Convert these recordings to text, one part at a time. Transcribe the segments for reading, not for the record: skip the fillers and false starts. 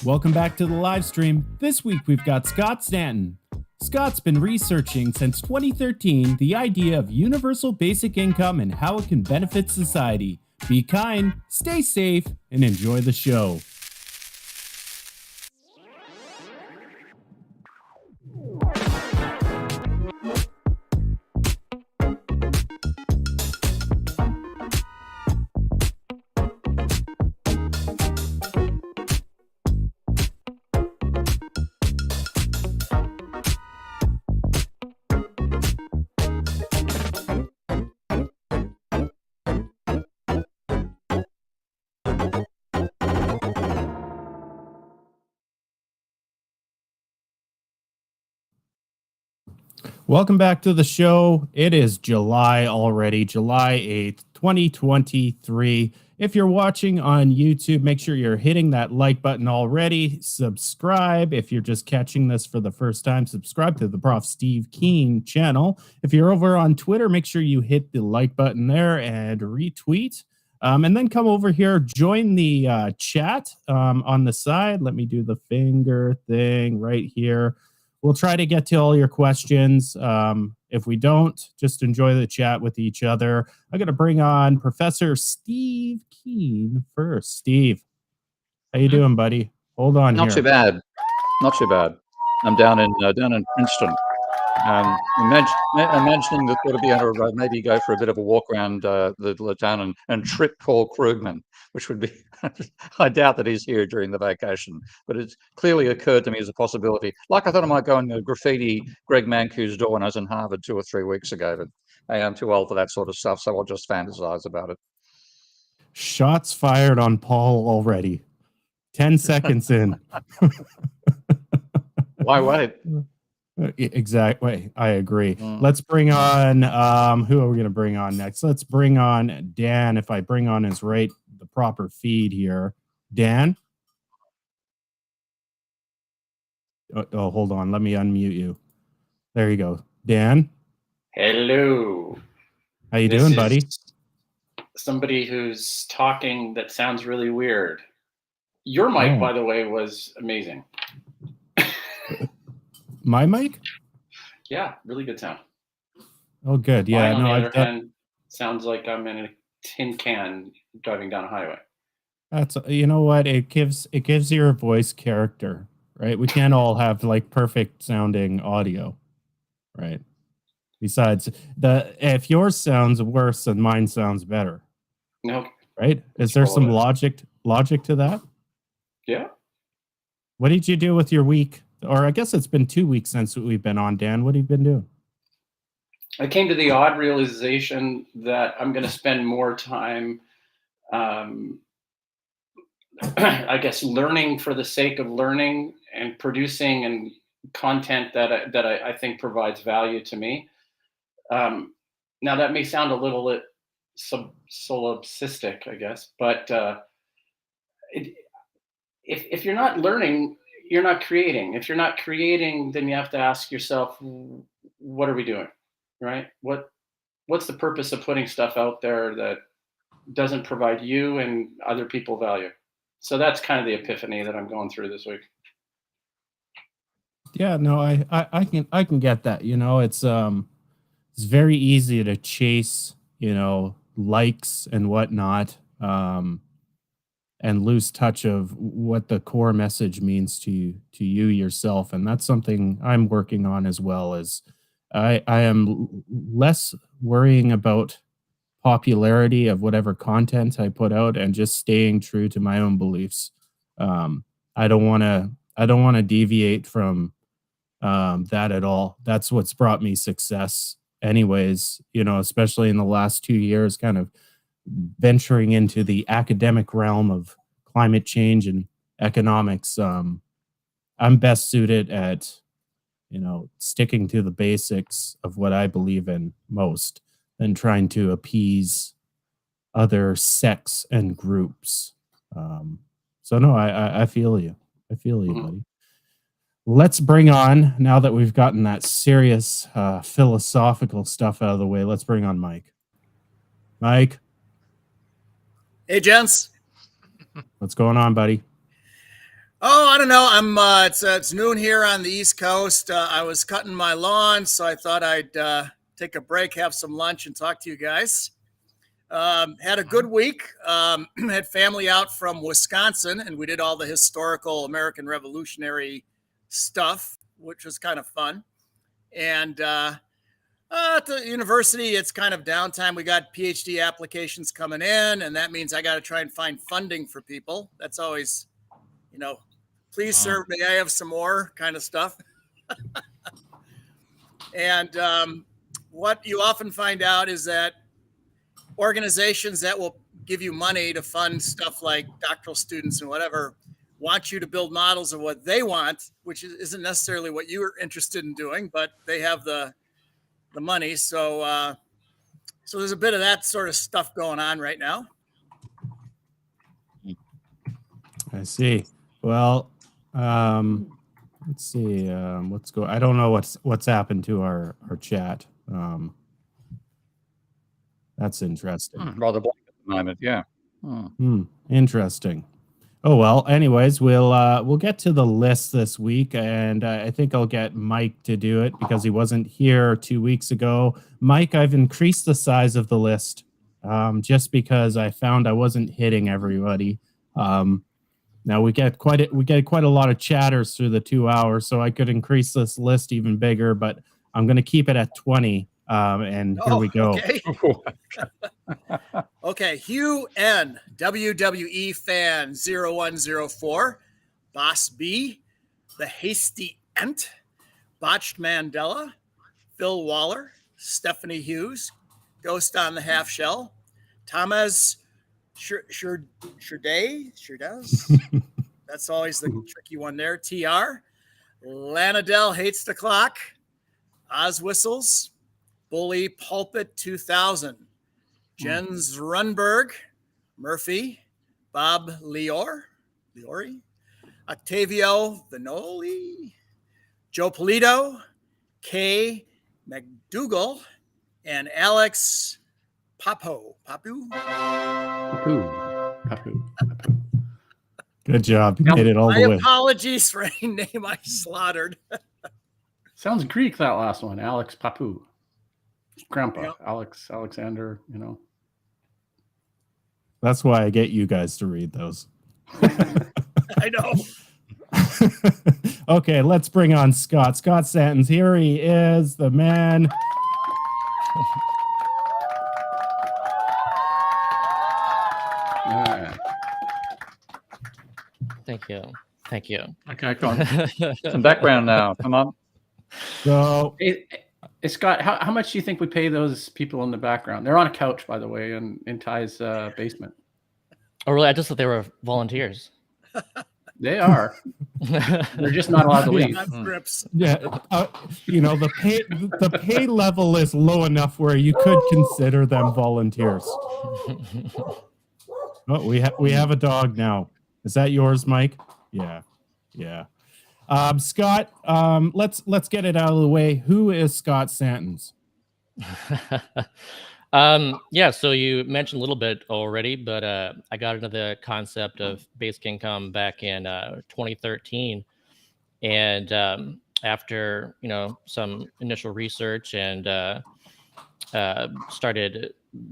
Welcome back to the live stream. This week we've got Scott Stanton. Scott's been researching since 2013 the idea of universal basic income and how it can benefit society. Be kind, stay safe, and enjoy the show. Welcome back to the show. It is July already, July 8th, 2023. If you're watching on YouTube, make sure you're hitting that like button already. Subscribe. If you're just catching this for the first time, subscribe to the Prof. Steve Keen channel. If you're over on Twitter, make sure you hit the like button there and retweet. And then come over here, join the chat on the side. Let me do the finger thing right here. We'll try to get to all your questions. If we don't, just enjoy the chat with each other. I'm going to bring on Professor Steve Keen first. Steve, how you doing, buddy? Hold on here. Not too bad. Not too bad. I'm down in Princeton. Imagining the thought of being able to maybe go for a bit of a walk around the town and trip Paul Krugman, which would be, I doubt that he's here during the vacation, but it's clearly occurred to me as a possibility. Like I thought I might go and graffiti Greg Mankiw's door when I was in Harvard 2 or 3 weeks ago, but hey, I'm too old for that sort of stuff, so I'll just fantasize about it. Shots fired on Paul already. 10 seconds in. Why wait? Exactly. I agree. Let's bring on who are we going to bring on next? Let's bring on Dan. If I bring on his the proper feed here. Dan? Oh, hold on. Let me unmute you. There you go. Dan? Hello. How you doing, buddy? Somebody who's talking that sounds really weird. Your mic, by the way, was amazing. My mic? Yeah, really good sound. Oh, good. Yeah. Mine, on the other hand, sounds like I'm in a tin can driving down a highway. That's, you know what? It gives your voice character, right? We can't all have like perfect sounding audio, right? Besides, if yours sounds worse than mine sounds better. No. Right? Is there some logic to that? Yeah. What did you do with your week? Or I guess it's been 2 weeks since we've been on, Dan. What have you been doing? I came to the odd realization that I'm going to spend more time, I guess, learning for the sake of learning and producing and content that I think provides value to me. Now, that may sound a little bit solipsistic, I guess, but if you're not learning, you're not creating. If you're not creating, then you have to ask yourself, what are we doing, right? What's the purpose of putting stuff out there that doesn't provide you and other people value? So that's kind of the epiphany that I'm going through this week. Yeah, no, I can get that. You know, it's very easy to chase, likes and whatnot. And lose touch of what the core message means to you yourself. And that's something I'm working on as well. As I am less worrying about popularity of whatever content I put out and just staying true to my own beliefs. I don't want to deviate from that at all. That's what's brought me success anyways, especially in the last 2 years, kind of venturing into the academic realm of climate change and economics. I'm best suited at, sticking to the basics of what I believe in most than trying to appease other sects and groups. So no, I feel you. I feel you, buddy. Let's bring on, now that we've gotten that serious philosophical stuff out of the way, let's bring on Mike. Mike. Hey, gents. What's going on, buddy? Oh, I don't know. It's noon here on the East Coast. I was cutting my lawn, so I thought I'd take a break, have some lunch, and talk to you guys. Had a good week. Had family out from Wisconsin, and we did all the historical American Revolutionary stuff, which was kind of fun. And at the university, it's kind of downtime. We got PhD applications coming in, and that means I got to try and find funding for people. That's always, please serve me. I have some more kind of stuff. And what you often find out is that organizations that will give you money to fund stuff like doctoral students and whatever want you to build models of what they want, which isn't necessarily what you're interested in doing, but they have the money. So there's a bit of that sort of stuff going on right now. I see. Well, let's see. I don't know what's happened to our chat. That's interesting. Rather blank at the moment, yeah. Interesting. Oh well. Anyways, we'll get to the list this week, and I think I'll get Mike to do it because he wasn't here 2 weeks ago. Mike, I've increased the size of the list just because I found I wasn't hitting everybody. Now we get quite a lot of chatters through the 2 hours, so I could increase this list even bigger, but I'm going to keep it at 20. And here we go. Okay. Okay. Hugh N, WWE fan 0104, Boss B, The Hasty Ent, Botched Mandela, Phil Waller, Stephanie Hughes, Ghost on the Half Shell, Thomas Sherday, that's always the tricky one there. TR, Lanadell Hates the Clock, Oz Whistles, Bully Pulpit 2000, Jens Runberg, Murphy, Bob Leori, Octavio Vinoli, Joe Polito, Kay McDougall, and Alex Papu. Good job. You made it all the way. My apologies for any name I slaughtered. Sounds Greek, that last one. Alex Papu. Grandpa. Yep. Alexander, That's why I get you guys to read those. I know. Okay, let's bring on Scott. Scott Santens. Here he is, the man. Thank you. Okay, come on. Some background now. Come on. So, hey, Scott, how much do you think we pay those people in the background? They're on a couch, by the way, in Ty's basement. Oh, really? I just thought they were volunteers. They are. They're just not allowed to leave. Yeah, the pay level is low enough where you could consider them volunteers. Oh, we have a dog now. Is that yours, Mike? Yeah. Scott, let's get it out of the way. Who is Scott Santens? Yeah, so you mentioned a little bit already, but I got into the concept of basic income back in 2013, and after some initial research and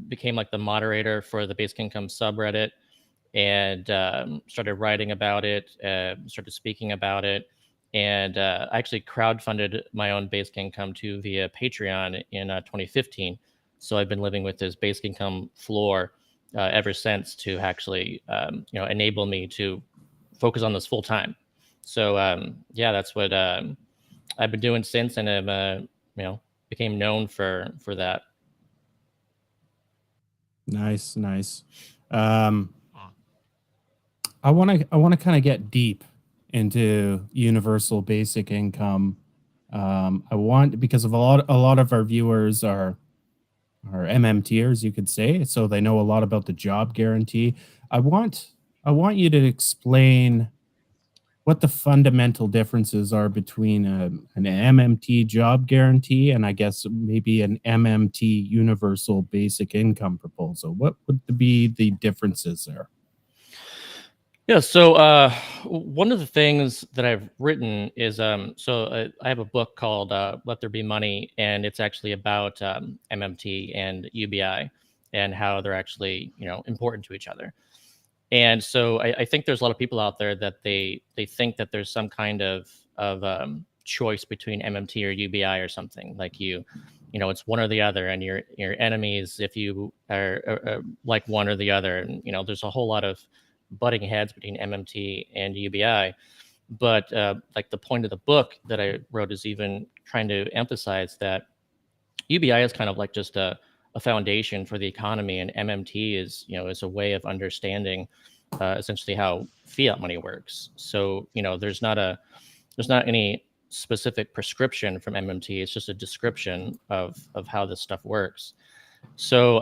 became like the moderator for the basic income subreddit, and started writing about it, started speaking about it, and I actually crowdfunded my own basic income too via Patreon in 2015. So I've been living with this basic income floor ever since to actually enable me to focus on this full time. So yeah, that's what I've been doing since, and have became known for that. Nice. I want to kind of get deep into universal basic income. Because of a lot of our viewers are MMTers, you could say, so they know a lot about the job guarantee. I want you to explain what the fundamental differences are between an MMT job guarantee and I guess maybe an MMT universal basic income proposal. What would be the differences there? Yeah. So one of the things that I've written is I have a book called "Let There Be Money," and it's actually about MMT and UBI and how they're actually important to each other. And so I think there's a lot of people out there that they think that there's some kind of choice between MMT or UBI or something like it's one or the other, and your enemies if you are like one or the other, and there's a whole lot of butting heads between MMT and UBI. But like the point of the book that I wrote is even trying to emphasize that UBI is kind of like just a foundation for the economy, and MMT is a way of understanding essentially how fiat money works. So there's not any specific prescription from MMT. It's just a description of how this stuff works. So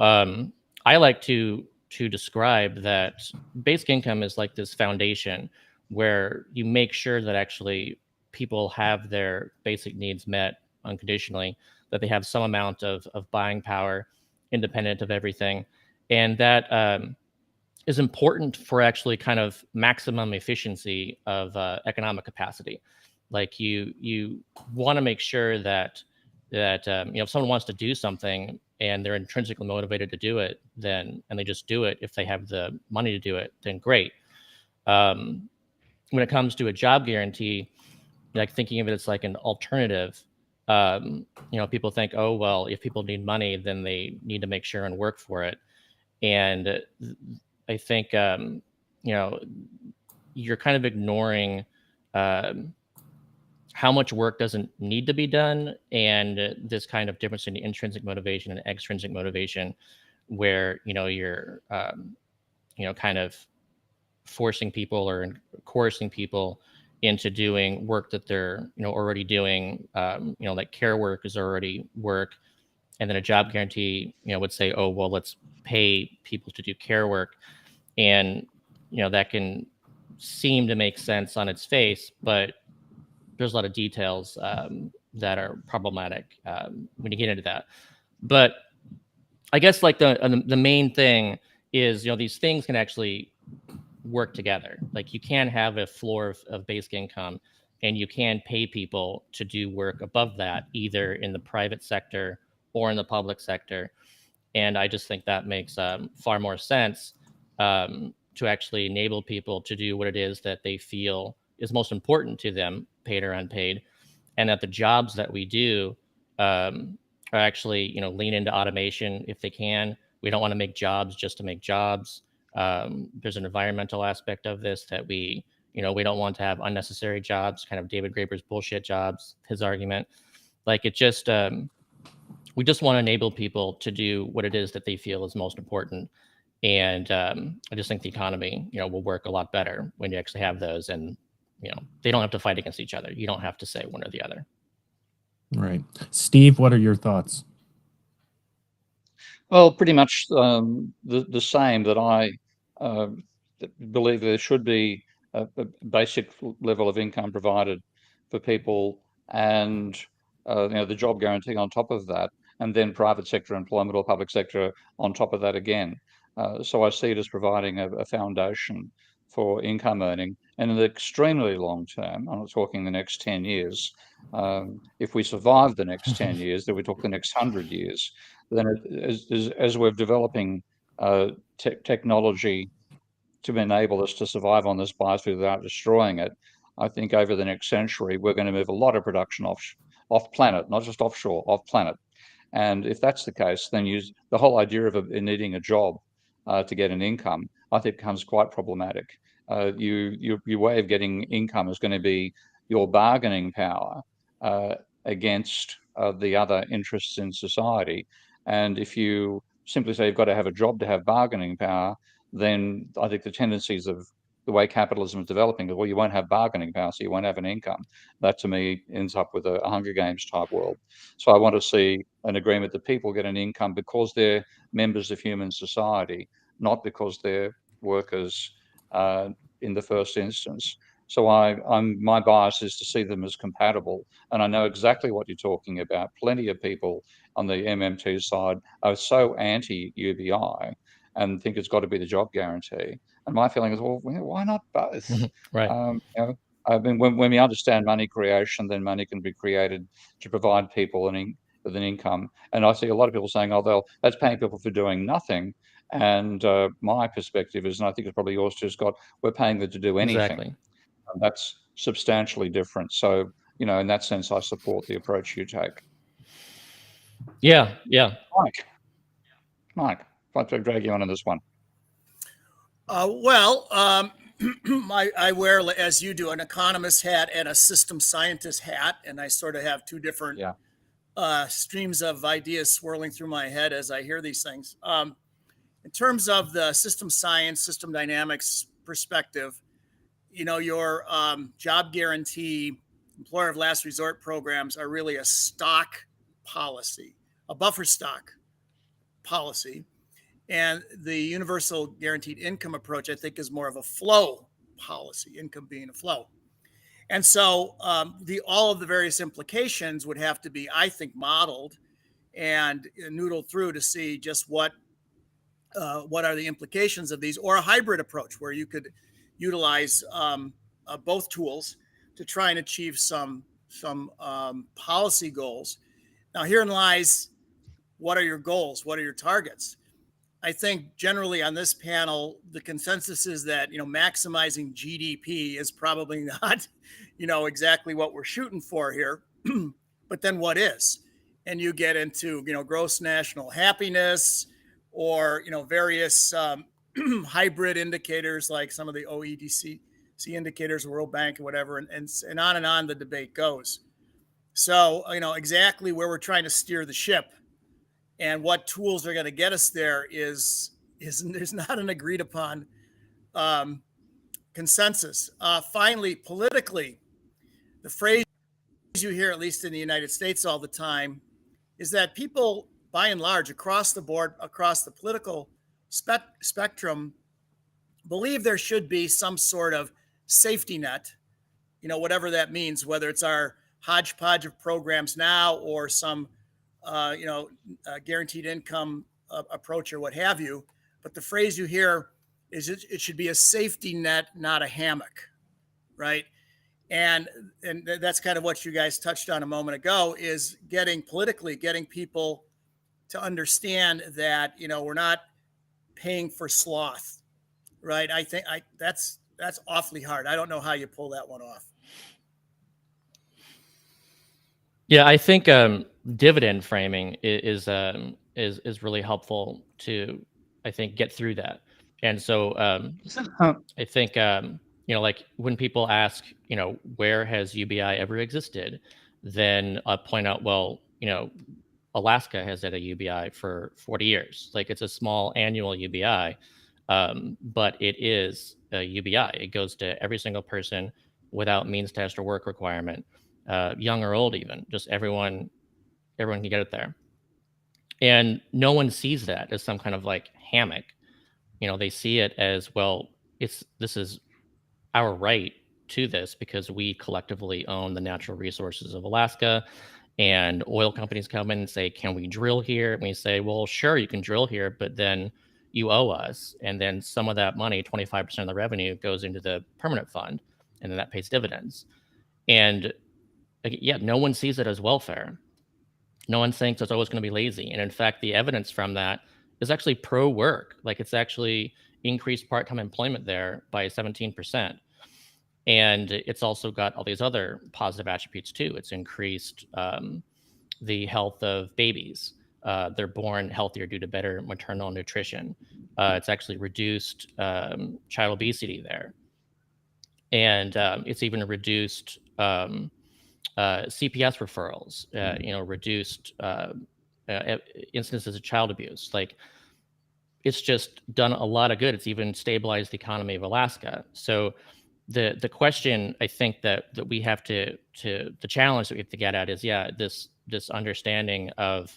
I like to describe that basic income is like this foundation where you make sure that actually people have their basic needs met unconditionally, that they have some amount of buying power independent of everything. And that is important for actually kind of maximum efficiency of economic capacity. Like you want to make sure that if someone wants to do something and they're intrinsically motivated to do it, then and they just do it if they have the money to do it, then great. Um, when it comes to a job guarantee, like thinking of it as like an alternative, people think, oh well, if people need money, then they need to make sure and work for it. And I think you know you're kind of ignoring um, how much work doesn't need to be done, and this kind of difference in intrinsic motivation and extrinsic motivation, where you're kind of forcing people or coercing people into doing work that they're already doing. Like care work is already work, and then a job guarantee would say, oh well, let's pay people to do care work, and that can seem to make sense on its face, but there's a lot of details that are problematic when you get into that. But I guess like the main thing is these things can actually work together. Like you can have a floor of basic income, and you can pay people to do work above that, either in the private sector or in the public sector. And I just think that makes far more sense to actually enable people to do what it is that they feel is most important to them, paid or unpaid, and that the jobs that we do are actually lean into automation if they can. We don't want to make jobs just to make jobs. There's an environmental aspect of this that we don't want to have unnecessary jobs, kind of David Graeber's bullshit jobs, his argument. Like it just we just want to enable people to do what it is that they feel is most important. And I just think the economy will work a lot better when you actually have those, and they don't have to fight against each other. You don't have to say one or the other. Right. Steve, what are your thoughts? Well, pretty much the same, that I uh, believe there should be a basic level of income provided for people, and the job guarantee on top of that, and then private sector employment or public sector on top of that again. So I see it as providing a foundation for income earning, and in the extremely long term, I'm not talking the next 10 years. If we survive the next 10 years, then we talk the next 100 years, then as we're developing technology to enable us to survive on this biosphere without destroying it, I think over the next century we're going to move a lot of production off planet, not just offshore, off planet. And if that's the case, then the whole idea of needing a job to get an income, I think, becomes quite problematic. Your way of getting income is going to be your bargaining power against the other interests in society. And if you simply say you've got to have a job to have bargaining power, then I think the tendencies of the way capitalism is developing, well, you won't have bargaining power, so you won't have an income. That to me ends up with a Hunger Games type world. So I want to see an agreement that people get an income because they're members of human society, not because they're workers in the first instance. So my bias is to see them as compatible, and I know exactly what you're talking about. Plenty of people on the MMT side are so anti-UBI and think it's got to be the job guarantee. And my feeling is, well, why not both? Right. You know, I mean, when we understand money creation, then money can be created to provide people with an income. And I see a lot of people saying, oh, that's paying people for doing nothing. And my perspective is, and I think it's probably yours too, Scott, we're paying them to do anything. Exactly. And that's substantially different. So, you know, in that sense, I support the approach you take. Yeah. Yeah. Mike, I'd like to drag you on this one. I wear, as you do, an economist hat and a system scientist hat, and I sort of have two different streams of ideas swirling through my head as I hear these things. In terms of the system science, system dynamics perspective, you know, your job guarantee, employer of last resort programs are really a stock policy, a buffer stock policy. And the universal guaranteed income approach, I think, is more of a flow policy, income being a flow. And so all of the various implications would have to be, I think, modeled and noodled through to see just what are the implications of these, or a hybrid approach where you could utilize both tools to try and achieve some policy goals. Now, herein lies, what are your goals? What are your targets? I think generally on this panel, the consensus is that, you know, maximizing GDP is probably not, you know, exactly what we're shooting for here. But then what is? And you get into, you know, gross national happiness, or, you know, various hybrid indicators like some of the OECD indicators, World Bank, or whatever, and on the debate goes. So, you know, exactly where we're trying to steer the ship and what tools are going to get us there is there's not an agreed upon consensus. Finally, politically, the phrase you hear, at least in the United States all the time, is that people, by and large, across the board, across the political spectrum, believe there should be some sort of safety net, you know, whatever that means, whether it's our hodgepodge of programs now or some guaranteed income approach or what have you. But the phrase you hear is it should be a safety net, not a hammock, right? And that's kind of what you guys touched on a moment ago, is getting people to understand that, you know, we're not paying for sloth, right? I think that's awfully hard. I don't know how you pull that one off. Yeah, I think dividend framing is really helpful to, I think, get through that. And so I think you know, like when people ask, you know, where has UBI ever existed, then I'll point out, well, you know, Alaska has had a UBI for 40 years. Like, it's a small annual UBI, but it is a UBI. It goes to every single person without means test or work requirement. Young or old, even, just everyone can get it there. And no one sees that as some kind of like hammock. You know, they see it as, well, this is our right to this because we collectively own the natural resources of Alaska. And oil companies come in and say, can we drill here? And we say, well, sure, you can drill here, but then you owe us. And then some of that money, 25% of the revenue, goes into the permanent fund, and then that pays dividends. And yeah, no one sees it as welfare. No one thinks it's always going to be lazy. And in fact, the evidence from that is actually pro work. Like, it's actually increased part-time employment there by 17%. And it's also got all these other positive attributes too. It's increased the health of babies. They're born healthier due to better maternal nutrition. It's actually reduced child obesity there. And it's even reduced CPS referrals, you know, reduced instances of child abuse. Like, it's just done a lot of good. It's even stabilized the economy of Alaska. So the question, I think, that we have the challenge that we have to get at is, this understanding of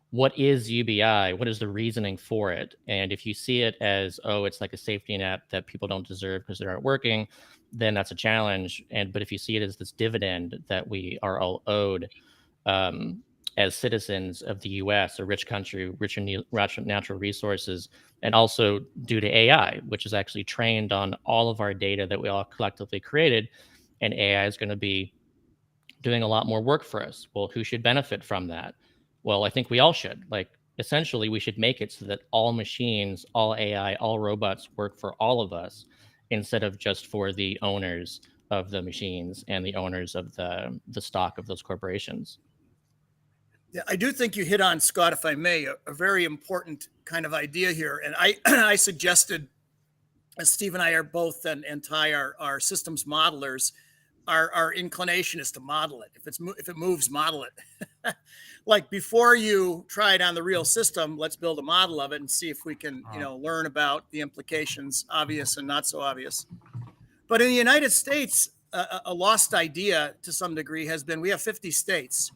what is UBI, what is the reasoning for it. And if you see it as, oh, it's like a safety net that people don't deserve because they aren't working, then that's a challenge. But if you see it as this dividend that we are all owed, as citizens of the US, a rich country, rich in natural resources, and also due to AI, which is actually trained on all of our data that we all collectively created. And AI is going to be doing a lot more work for us. Well, who should benefit from that? Well, I think we all should. Like, essentially, we should make it so that all machines, all AI, all robots work for all of us instead of just for the owners of the machines and the owners of the stock of those corporations. Yeah, I do think you hit on, Scott, if I may, a very important kind of idea here. And I, I suggested, as Steve and I are both and Ty are systems modelers, our inclination is to model it. If it moves, model it. Like before you try it on the real system, let's build a model of it and see if we can, learn about the implications, obvious and not so obvious. But in the United States, a lost idea to some degree has been we have 50 states.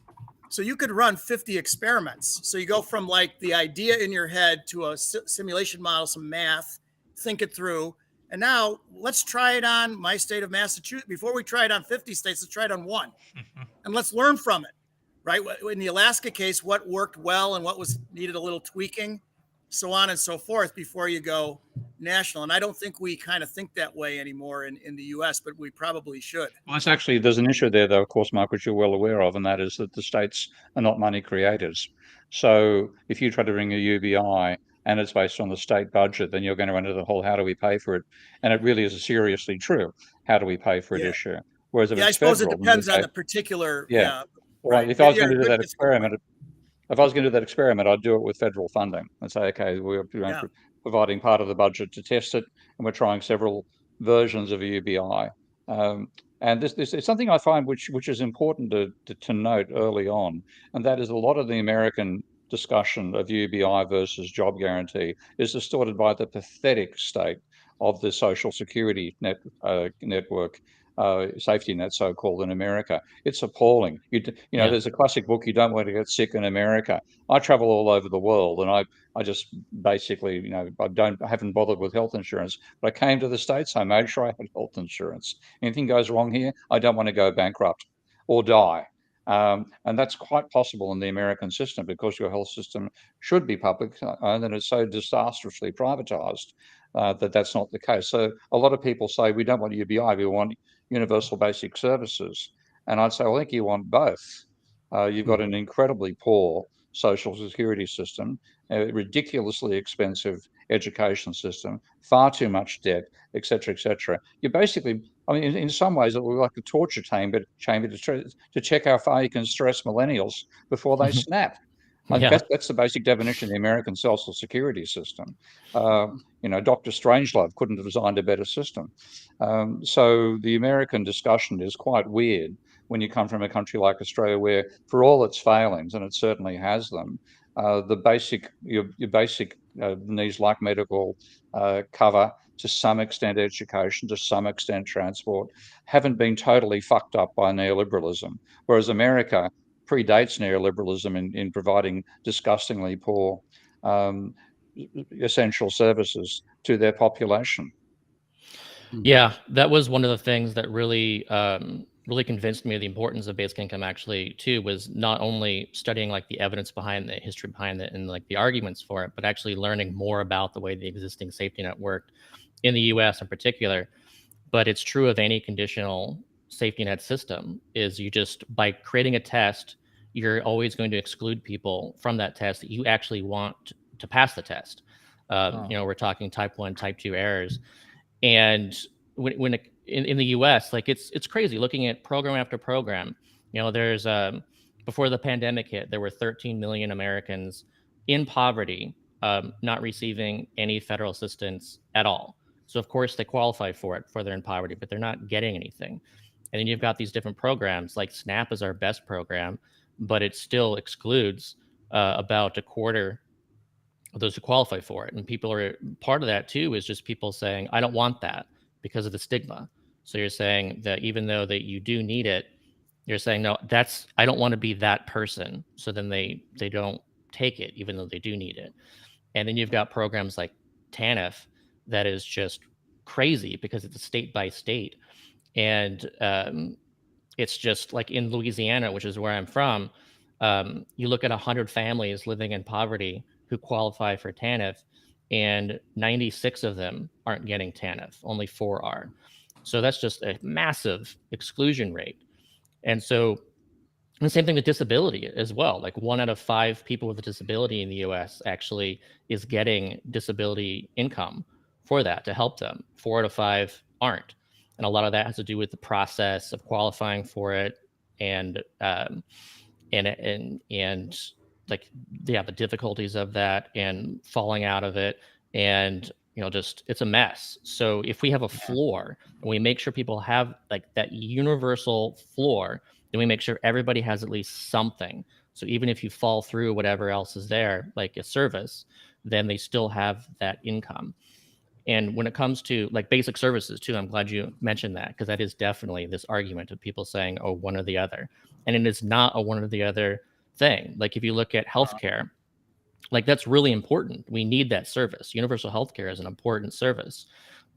So you could run 50 experiments. So you go from like the idea in your head to a simulation model, some math, think it through. And now let's try it on my state of Massachusetts. Before we try it on 50 states, let's try it on one. And let's learn from it, right? In the Alaska case, what worked well and what was needed a little tweaking, so on and so forth before you go national. And I don't think we kind of think that way anymore in the US, but we probably should. Well, there's an issue there, though, of course, Mark, which you're well aware of, and that is that the states are not money creators. So if you try to bring a UBI and it's based on the state budget, then you're going to run into the whole how do we pay for it? And it really is seriously true. How do we pay for it issue? Whereas if I it's suppose federal, it depends on the particular. yeah. Well, Right. if I was going to do that experiment, I'd do it with federal funding and say, okay, we're providing part of the budget to test it, and we're trying several versions of a UBI. And this is something I find which is important to note early on, and that is a lot of the American discussion of UBI versus job guarantee is distorted by the pathetic state of the Social Security network. Safety net, so-called, in America. It's appalling. There's a classic book, You Don't Want to Get Sick in America. I travel all over the world, and I just basically, I haven't bothered with health insurance, but I came to the States, I made sure I had health insurance. Anything goes wrong here, I don't want to go bankrupt or die. And that's quite possible in the American system because your health system should be public, and then it's so disastrously privatized that's not the case. So a lot of people say we don't want UBI, we want universal basic services. And I'd say, well, I think you want both. You've got an incredibly poor social security system, a ridiculously expensive education system, far too much debt, et cetera, et cetera. You basically, I mean, in some ways, it looks like a torture chamber to check how far you can stress millennials before they snap. That's the basic definition of the American social security system. Dr. Strangelove couldn't have designed a better system. So the American discussion is quite weird when you come from a country like Australia, where, for all its failings, and it certainly has them, your basic needs like medical cover, to some extent education, to some extent transport, haven't been totally fucked up by neoliberalism. Whereas America predates neoliberalism in providing disgustingly poor essential services to their population. Yeah, that was one of the things that really really convinced me of the importance of basic income, actually, too, was not only studying like the evidence behind the history behind it and like the arguments for it, but actually learning more about the way the existing safety net worked in the US in particular. But it's true of any conditional safety net system, is you just, by creating a test, you're always going to exclude people from that test that you actually want to pass the test. We're talking type 1, type 2 errors. And when in the US, like it's crazy looking at program after program. There's before the pandemic hit, there were 13 million Americans in poverty, not receiving any federal assistance at all. So of course they qualify for it, for they're in poverty, but they're not getting anything. And then you've got these different programs, like SNAP is our best program, but it still excludes about a quarter of those who qualify for it. And people are, part of that too is just people saying, I don't want that because of the stigma. So you're saying that even though that you do need it, you're saying, no, I don't want to be that person. So then they don't take it, even though they do need it. And then you've got programs like TANF that is just crazy because it's a state by state. And it's just like in Louisiana, which is where I'm from, You look at 100 families living in poverty who qualify for TANF, and 96 of them aren't getting TANF. Only 4 are. So that's just a massive exclusion rate. And so the same thing with disability as well. Like 1 out of 5 people with a disability in the US actually is getting disability income for that to help them. 4 out of 5 aren't. And a lot of that has to do with the process of qualifying for it and and like the difficulties of that and falling out of it, and just it's a mess. So if we have a floor and we make sure people have like that universal floor, then we make sure everybody has at least something. So even if you fall through whatever else is there, like a service, then they still have that income. And when it comes to like basic services too, I'm glad you mentioned that, because that is definitely this argument of people saying, oh, one or the other. And it is not a one or the other thing. Like if you look at healthcare, like that's really important. We need that service. Universal healthcare is an important service.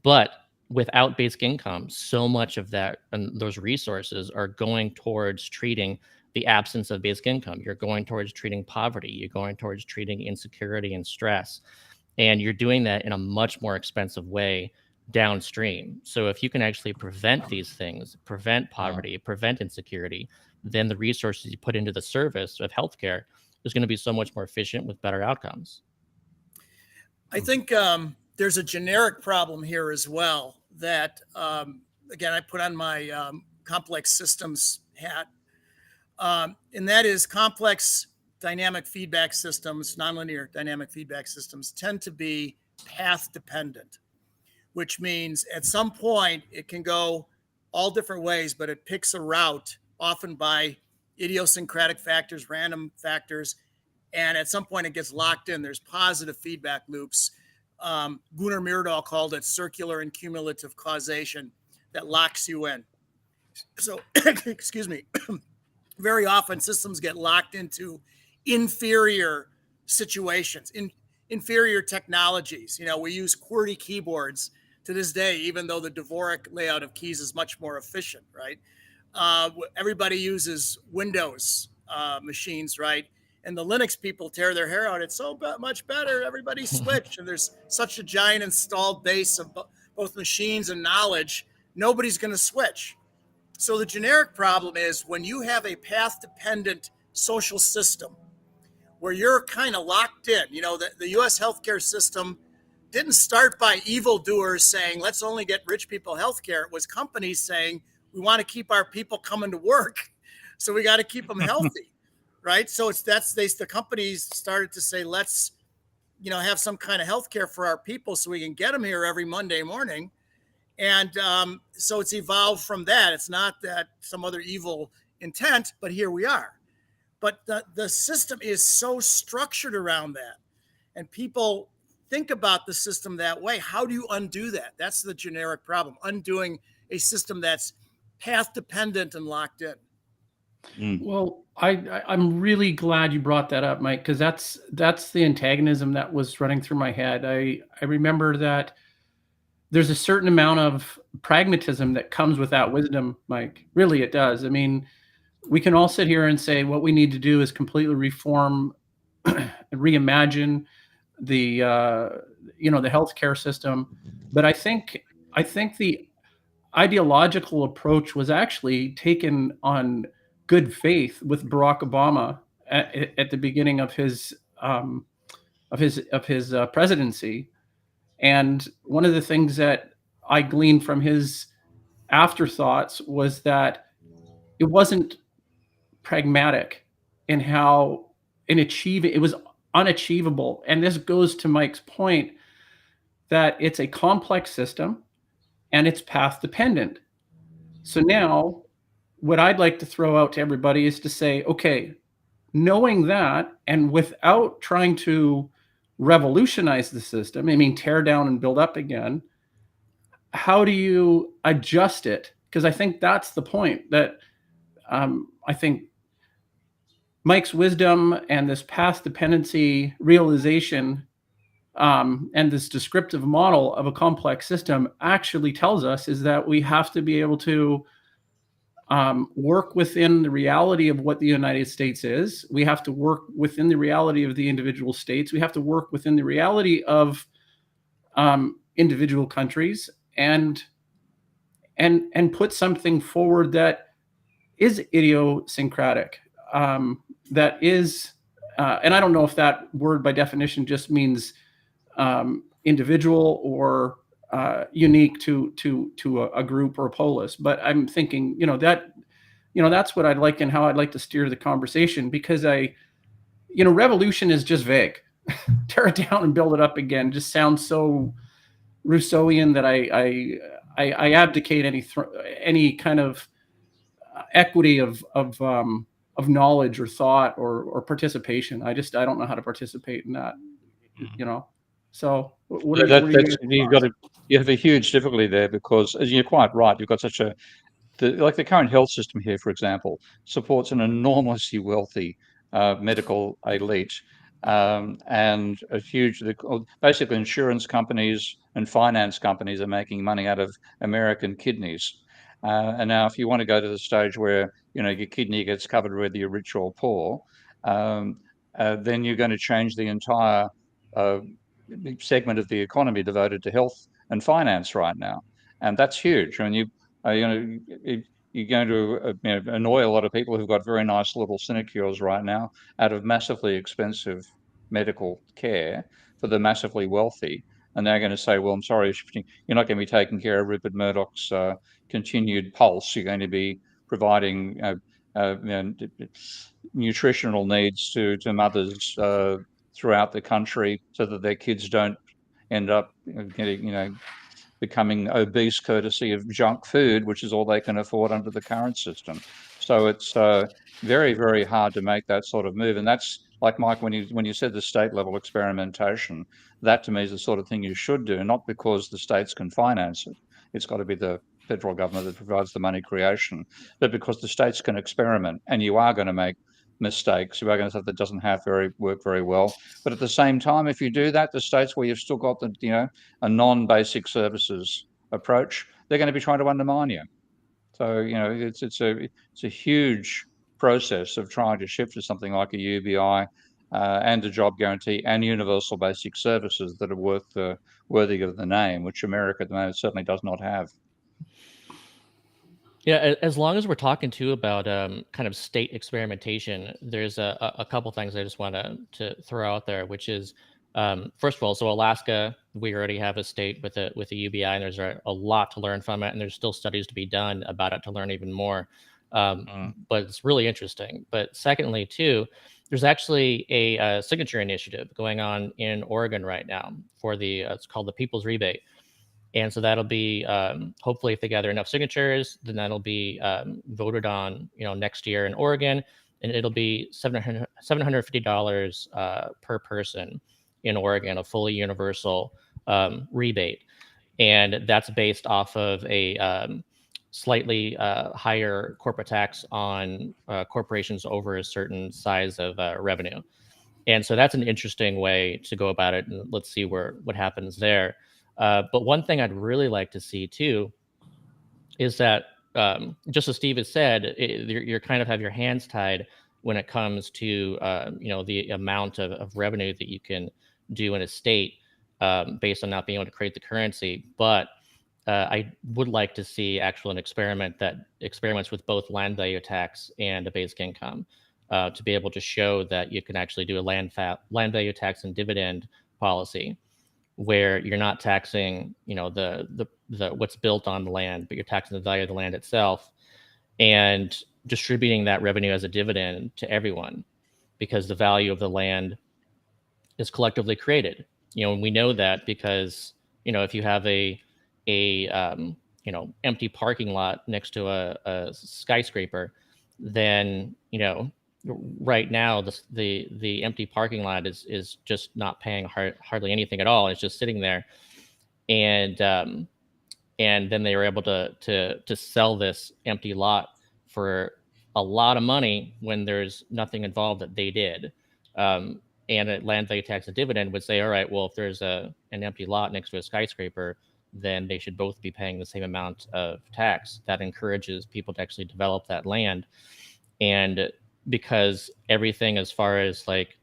But without basic income, so much of that and those resources are going towards treating the absence of basic income. You're going towards treating poverty. You're going towards treating insecurity and stress. And you're doing that in a much more expensive way downstream. So if you can actually prevent these things, prevent poverty, prevent insecurity, then the resources you put into the service of healthcare is going to be so much more efficient with better outcomes. I think there's a generic problem here as well that, again, I put on my complex systems hat, and that is complex dynamic feedback systems, nonlinear dynamic feedback systems tend to be path dependent, which means at some point it can go all different ways, but it picks a route often by idiosyncratic factors, random factors. And at some point it gets locked in. There's positive feedback loops. Gunnar Myrdal called it circular and cumulative causation that locks you in. So, excuse me, very often systems get locked into inferior situations, inferior technologies. We use QWERTY keyboards to this day, even though the Dvorak layout of keys is much more efficient, right? Everybody uses Windows machines, right? And the Linux people tear their hair out. It's so much better. Everybody switch. And there's such a giant installed base of both machines and knowledge. Nobody's going to switch. So the generic problem is when you have a path-dependent social system where you're kind of locked in. The U.S. healthcare system didn't start by evildoers saying, let's only get rich people healthcare. It was companies saying, we want to keep our people coming to work, so we got to keep them healthy, right? So the companies started to say, let's, have some kind of healthcare for our people so we can get them here every Monday morning. And so it's evolved from that. It's not that some other evil intent, but here we are. But the system is so structured around that. And people think about the system that way. How do you undo that? That's the generic problem, undoing a system that's path dependent and locked in. Well, I'm really glad you brought that up, Mike, because that's the antagonism that was running through my head. I remember that there's a certain amount of pragmatism that comes with that wisdom, Mike. Really, it does. I mean, we can all sit here and say what we need to do is completely reform and reimagine the the healthcare system. But I think the ideological approach was actually taken on good faith with Barack Obama at the beginning of his presidency. And one of the things that I gleaned from his afterthoughts was that it wasn't pragmatic in how it was unachievable. And this goes to Mike's point that it's a complex system and it's path dependent. So now what I'd like to throw out to everybody is to say, okay, knowing that, and without trying to revolutionize the system, tear down and build up again, how do you adjust it? Because I think that's the point that I think Mike's wisdom and this path dependency realization and this descriptive model of a complex system actually tells us is that we have to be able to work within the reality of what the United States is. We have to work within the reality of the individual states. We have to work within the reality of individual countries, and put something forward that is idiosyncratic. That is, and I don't know if that word by definition just means individual or unique to a group or a polis. But I'm thinking, that's what I'd like and how I'd like to steer the conversation, because revolution is just vague. Tear it down and build it up again just sounds so Rousseauian that I abdicate any kind of equity of knowledge or thought or participation. I don't know how to participate in that, So what are you have a huge difficulty there, because, as you're quite right, you've got such the current health system here, for example, supports an enormously wealthy medical elite, and a huge, basically insurance companies and finance companies are making money out of American kidneys. And now, if you want to go to the stage where your kidney gets covered whether you're rich or poor, then you're going to change the entire segment of the economy devoted to health and finance right now, and that's huge. I mean, you're going to annoy a lot of people who've got very nice little sinecures right now out of massively expensive medical care for the massively wealthy, and they're going to say, well, I'm sorry, you're not going to be taking care of Rupert Murdoch's continued pulse. You're going to be providing nutritional needs to mothers throughout the country, so that their kids don't end up becoming obese courtesy of junk food, which is all they can afford under the current system. So it's very, very hard to make that sort of move. And that's, like Mike, when you said the state level experimentation, that to me is the sort of thing you should do, not because the states can finance it. It's got to be the federal government that provides the money creation, but because the states can experiment, and you are going to make mistakes. You are going to stuff that doesn't work very well. But at the same time, if you do that, the states where you've still got a non-basic services approach, they're going to be trying to undermine you. So it's a huge process of trying to shift to something like a UBI and a job guarantee and universal basic services that are worthy of the name, which America at the moment certainly does not have. Yeah, as long as we're talking too about kind of state experimentation, there's a couple things I just want to throw out there, which is first of all, so Alaska, we already have a state with a UBI, and there's a lot to learn from it, and there's still studies to be done about it to learn even more. But it's really interesting. But secondly, too, there's actually a signature initiative going on in Oregon right now for it's called the People's Rebate. And so that'll be hopefully, if they gather enough signatures, then that'll be voted on, next year in Oregon, and it'll be $750 per person in Oregon, a fully universal rebate, and that's based off of a slightly higher corporate tax on corporations over a certain size of revenue. And so that's an interesting way to go about it, and let's see what happens there. But one thing I'd really like to see too is that, just as Steve has said, you're kind of have your hands tied when it comes to the amount of revenue that you can do in a state based on not being able to create the currency. But I would like to see an experiment that experiments with both land value tax and a basic income to be able to show that you can actually do a land value tax and dividend policy, where you're not taxing, the what's built on the land, but you're taxing the value of the land itself, and distributing that revenue as a dividend to everyone, because the value of the land is collectively created. And we know that because if you have a empty parking lot next to a skyscraper, then right now the empty parking lot is just not paying hardly anything at all. It's just sitting there, and then they were able to sell this empty lot for a lot of money when there's nothing involved that they did. And a land value tax and dividend would say, all right, well, if there's an empty lot next to a skyscraper, then they should both be paying the same amount of tax. That encourages people to actually develop that land. And because everything as far as like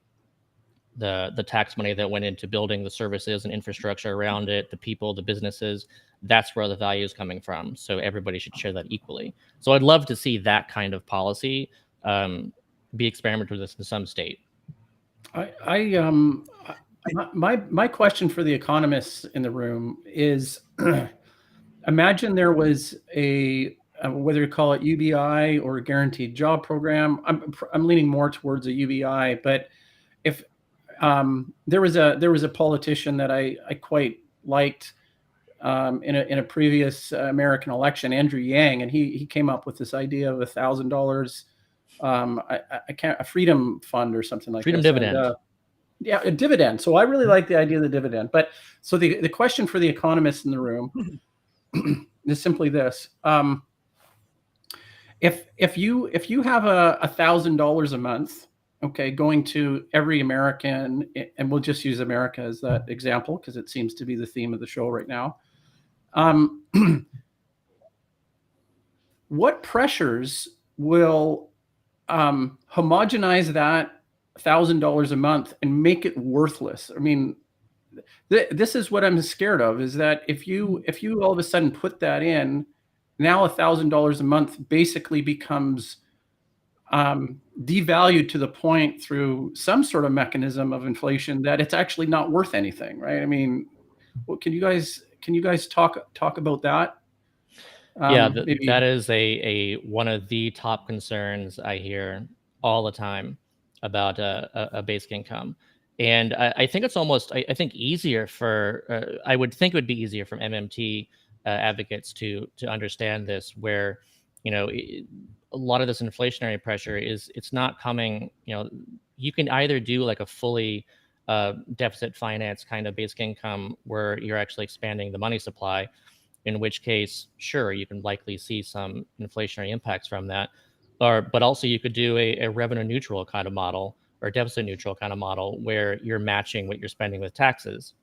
the tax money that went into building the services and infrastructure around it, the people, the businesses, that's where the value is coming from. So everybody should share that equally. So I'd love to see that kind of policy be experimented with in some state. My question for the economists in the room is imagine there was a whether you call it UBI or a guaranteed job program. I'm leaning more towards a UBI, but if there was a politician that I quite liked in a previous American election, Andrew Yang, and he came up with this idea of $1,000. I can't, a freedom fund or something like Freedom this. dividend. And, yeah, a dividend. So I really like the idea of the dividend. But so the question for the economists in the room is simply this: if you have $1,000 a month, okay, going to every American, and we'll just use America as that example because it seems to be the theme of the show right now. What pressures will homogenize that $1,000 a month and make it worthless? I mean, this is what I'm scared of, is that if you all of a sudden put that in, now $1,000 a month basically becomes devalued to the point through some sort of mechanism of inflation that it's actually not worth anything, right? I mean, can you guys talk about that? Yeah, that is a one of the top concerns I hear all the time about a basic income. And I think it's almost, I think easier for, I would think it would be easier from MMT advocates to understand this, where, you know, a lot of this inflationary pressure it's not coming, you know, you can either do like a fully deficit finance kind of basic income where you're actually expanding the money supply, in which case, sure, you can likely see some inflationary impacts from that. But also you could do a revenue neutral kind of model or deficit neutral kind of model where you're matching what you're spending with taxes.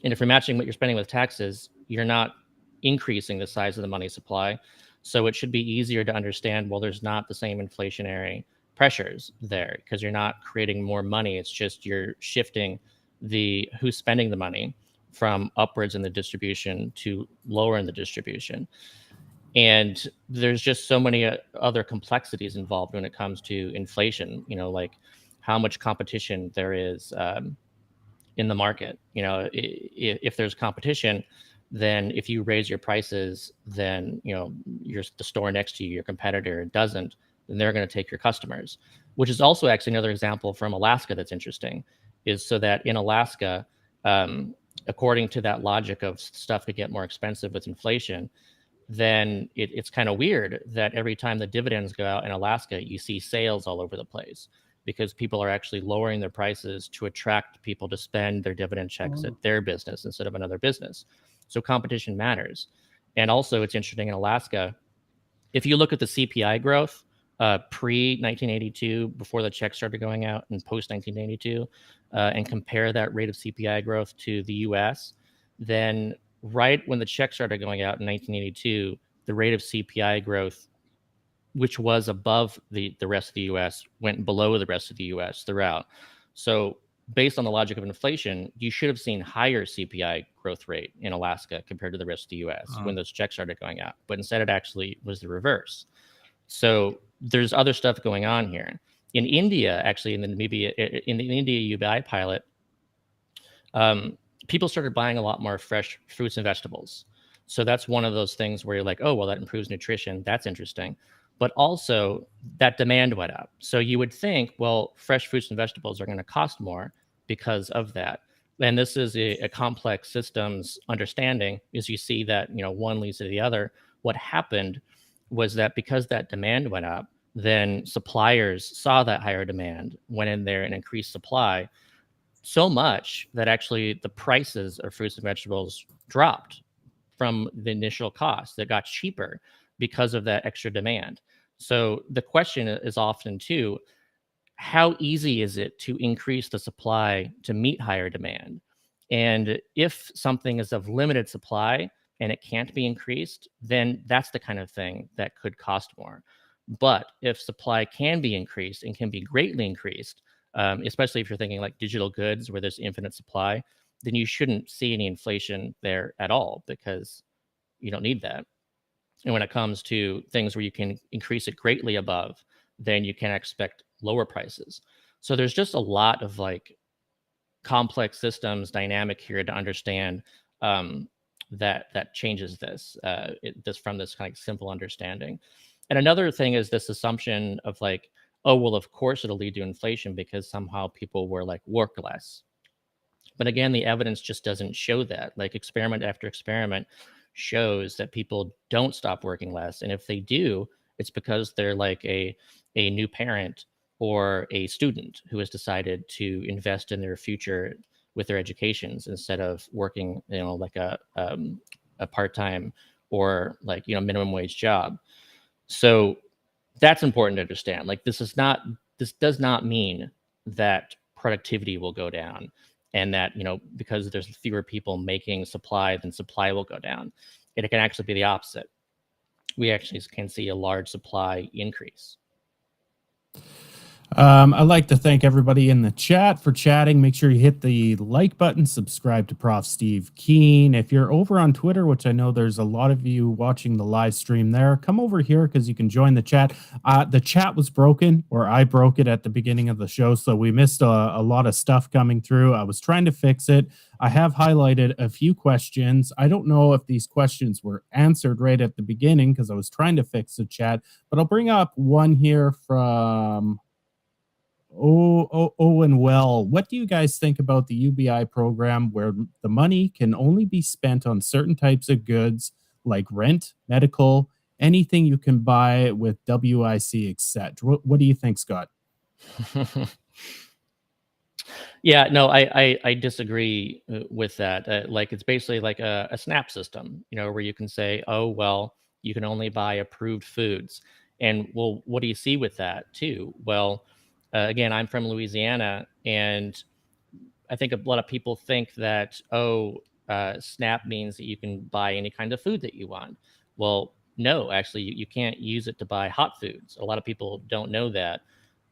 And if you're matching what you're spending with taxes, you're not increasing the size of the money supply. So it should be easier to understand, well, there's not the same inflationary pressures there because you're not creating more money. It's just you're shifting the who's spending the money from upwards in the distribution to lower in the distribution. And there's just so many other complexities involved when it comes to inflation, you know, like how much competition there is in the market. You know, if there's competition, then if you raise your prices, then, you know, the store next to you, your competitor doesn't, then they're going to take your customers, which is also actually another example from Alaska that's interesting, is so that in Alaska, according to that logic of stuff could get more expensive with inflation, then it's kind of weird that every time the dividends go out in Alaska, you see sales all over the place because people are actually lowering their prices to attract people to spend their dividend checks at their business instead of another business. So competition matters. And also it's interesting in Alaska, if you look at the CPI growth pre-1982, before the checks started going out, and post-1982, and compare that rate of CPI growth to the US, then right when the checks started going out in 1982, the rate of CPI growth, which was above the rest of the US, went below the rest of the US throughout. So based on the logic of inflation, you should have seen higher CPI growth rate in Alaska compared to the rest of the US when those checks started going out. But instead, it actually was the reverse. So there's other stuff going on here. In India, actually, and then maybe in the India UBI pilot, people started buying a lot more fresh fruits and vegetables. So that's one of those things where you're like, oh, well, that improves nutrition. That's interesting. But also that demand went up. So you would think, well, fresh fruits and vegetables are going to cost more because of that. And this is a complex systems understanding, is you see that, you know, one leads to the other. What happened was that because that demand went up, then suppliers saw that higher demand, went in there and increased supply so much that actually the prices of fruits and vegetables dropped from the initial cost. That got cheaper because of that extra demand. So the question is often too, how easy is it to increase the supply to meet higher demand? And if something is of limited supply and it can't be increased, then that's the kind of thing that could cost more. But if supply can be increased and can be greatly increased, especially if you're thinking like digital goods where there's infinite supply, then you shouldn't see any inflation there at all because you don't need that. And when it comes to things where you can increase it greatly above, then you can expect lower prices. So there's just a lot of like complex systems dynamic here to understand that changes this from this kind of simple understanding. And another thing is this assumption of like, oh well, of course it'll lead to inflation because somehow people were like work less. But again, the evidence just doesn't show that. Like experiment after experiment shows that people don't stop working less. And if they do, it's because they're like a new parent or a student who has decided to invest in their future with their educations instead of working, like a part-time or like, minimum wage job. So that's important to understand. Like this does not mean that productivity will go down and that, because there's fewer people making supply, then supply will go down. It can actually be the opposite. We actually can see a large supply increase. I'd like to thank everybody in the chat for chatting. Make sure you hit the like button, subscribe to Prof. Steve Keen. If you're over on Twitter, which I know there's a lot of you watching the live stream there, come over here because you can join the chat. The chat was broken, or I broke it at the beginning of the show, so we missed a lot of stuff coming through. I was trying to fix it. I have highlighted a few questions. I don't know if these questions were answered right at the beginning because I was trying to fix the chat, but I'll bring up one here from... and well, what do you guys think about the UBI program where the money can only be spent on certain types of goods like rent, medical, anything you can buy with WIC, etc.? What do you think, Scott? Yeah, no, I disagree with that. Like it's basically like a SNAP system, where you can say, oh, well, you can only buy approved foods. And well, what do you see with that too? Well, again, I'm from Louisiana, and I think a lot of people think that, SNAP means that you can buy any kind of food that you want. Well, no, actually, you can't use it to buy hot foods. A lot of people don't know that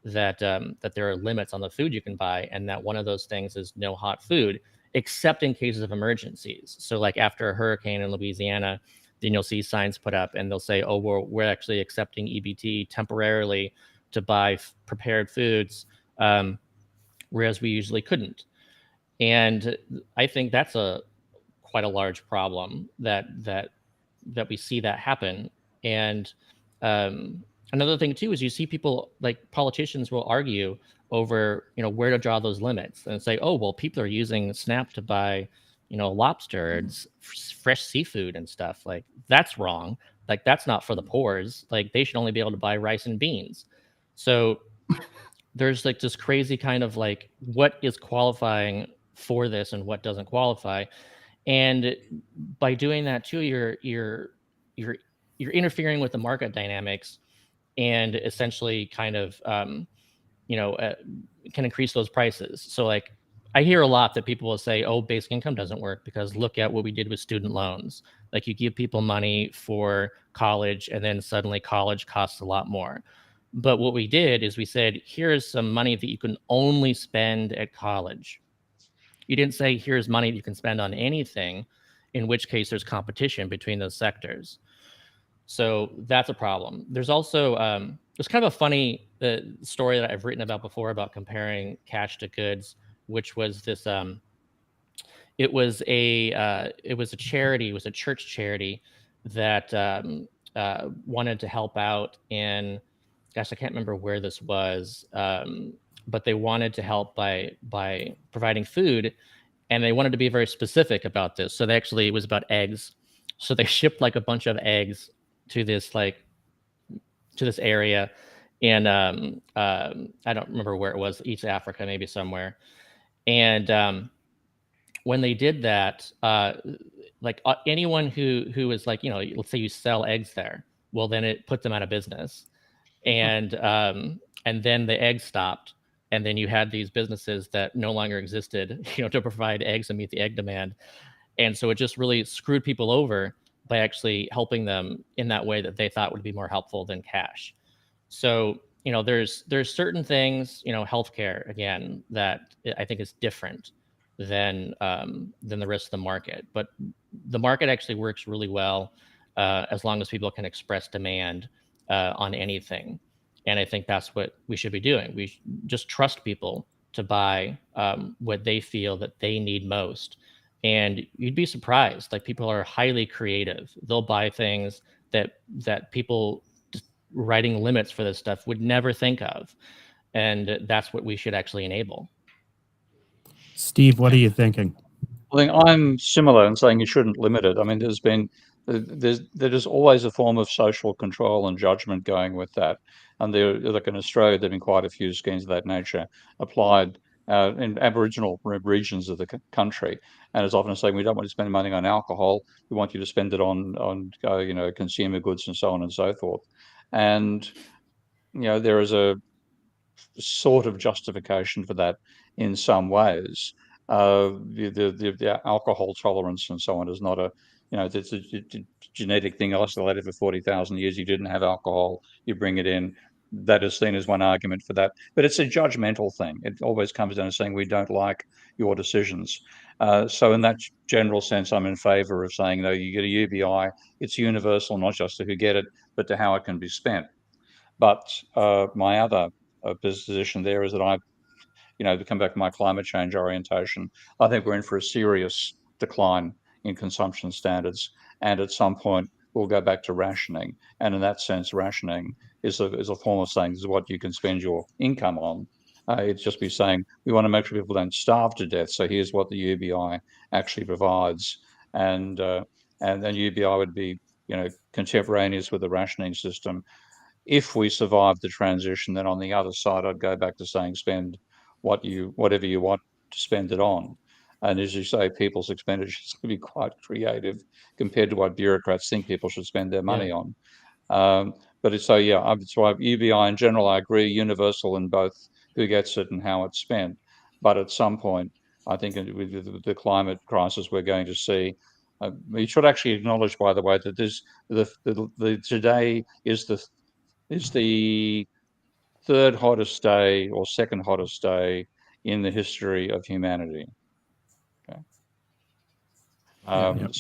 there are limits on the food you can buy, and that one of those things is no hot food, except in cases of emergencies. So, like after a hurricane in Louisiana, then you'll see signs put up, and they'll say, "Oh, we're actually accepting EBT temporarily to buy prepared foods, whereas we usually couldn't." And I think that's quite a large problem that we see that happen. And another thing too is you see people like politicians will argue over where to draw those limits and say, oh well, people are using SNAP to buy lobster and fresh seafood and stuff. Like that's wrong. Like that's not for the poors. Like they should only be able to buy rice and beans. So there's like this crazy kind of like what is qualifying for this and what doesn't qualify. And by doing that too, you're interfering with the market dynamics and essentially kind of can increase those prices. So like I hear a lot that people will say, oh, basic income doesn't work because look at what we did with student loans. Like you give people money for college and then suddenly college costs a lot more. But what we did is we said, here's some money that you can only spend at college. You didn't say, here's money you can spend on anything, in which case there's competition between those sectors. So that's a problem. There's also, there's kind of a funny story that I've written about before about comparing cash to goods, which was this, it was a charity, it was a church charity that wanted to help out in, gosh, I can't remember where this was, but they wanted to help by providing food, and they wanted to be very specific about this. So it was about eggs. So they shipped like a bunch of eggs to this area, and I don't remember where it was, East Africa, maybe somewhere. And when they did that, anyone who was like, let's say you sell eggs there, well, then it put them out of business. And then the eggs stopped. and then you had these businesses that no longer existed, to provide eggs and meet the egg demand. And so it just really screwed people over by actually helping them in that way that they thought would be more helpful than cash. So, there's certain things, healthcare again, that I think is different than the rest of the market. But the market actually works really well as long as people can express demand on anything. And I think that's what we should be doing. We just trust people to buy what they feel that they need most. And you'd be surprised. Like, people are highly creative. They'll buy things that people writing limits for this stuff would never think of. And that's what we should actually enable. Steve, what are you thinking? I think I'm similar in saying you shouldn't limit it. I mean, there is always a form of social control and judgment going with that. And like in Australia, there have been quite a few schemes of that nature applied in Aboriginal regions of the country. And it's often saying, we don't want you to spend money on alcohol. We want you to spend it on consumer goods and so on and so forth. And there is a sort of justification for that in some ways. The alcohol tolerance and so on is not it's a genetic thing isolated for 40,000 years. You didn't have alcohol, you bring it in. That is seen as one argument for that. But it's a judgmental thing. It always comes down to saying we don't like your decisions. So in that general sense, I'm in favor of saying, no, you get a UBI, it's universal, not just to who get it, but to how it can be spent. But my other position there is that to come back to my climate change orientation, I think we're in for a serious decline in consumption standards, and at some point we'll go back to rationing. And in that sense, rationing is a form of saying this is what you can spend your income on. It's just be saying we want to make sure people don't starve to death. So here's what the UBI actually provides, and then UBI would be contemporaneous with the rationing system. If we survive the transition, then on the other side, I'd go back to saying spend whatever you want to spend it on. And as you say, people's expenditures can be quite creative compared to what bureaucrats think people should spend their money on. But it's so UBI in general, I agree, universal in both who gets it and how it's spent. But at some point, I think with the climate crisis we're going to see, we should actually acknowledge, by the way, that today is the third hottest day or second hottest day in the history of humanity. Okay.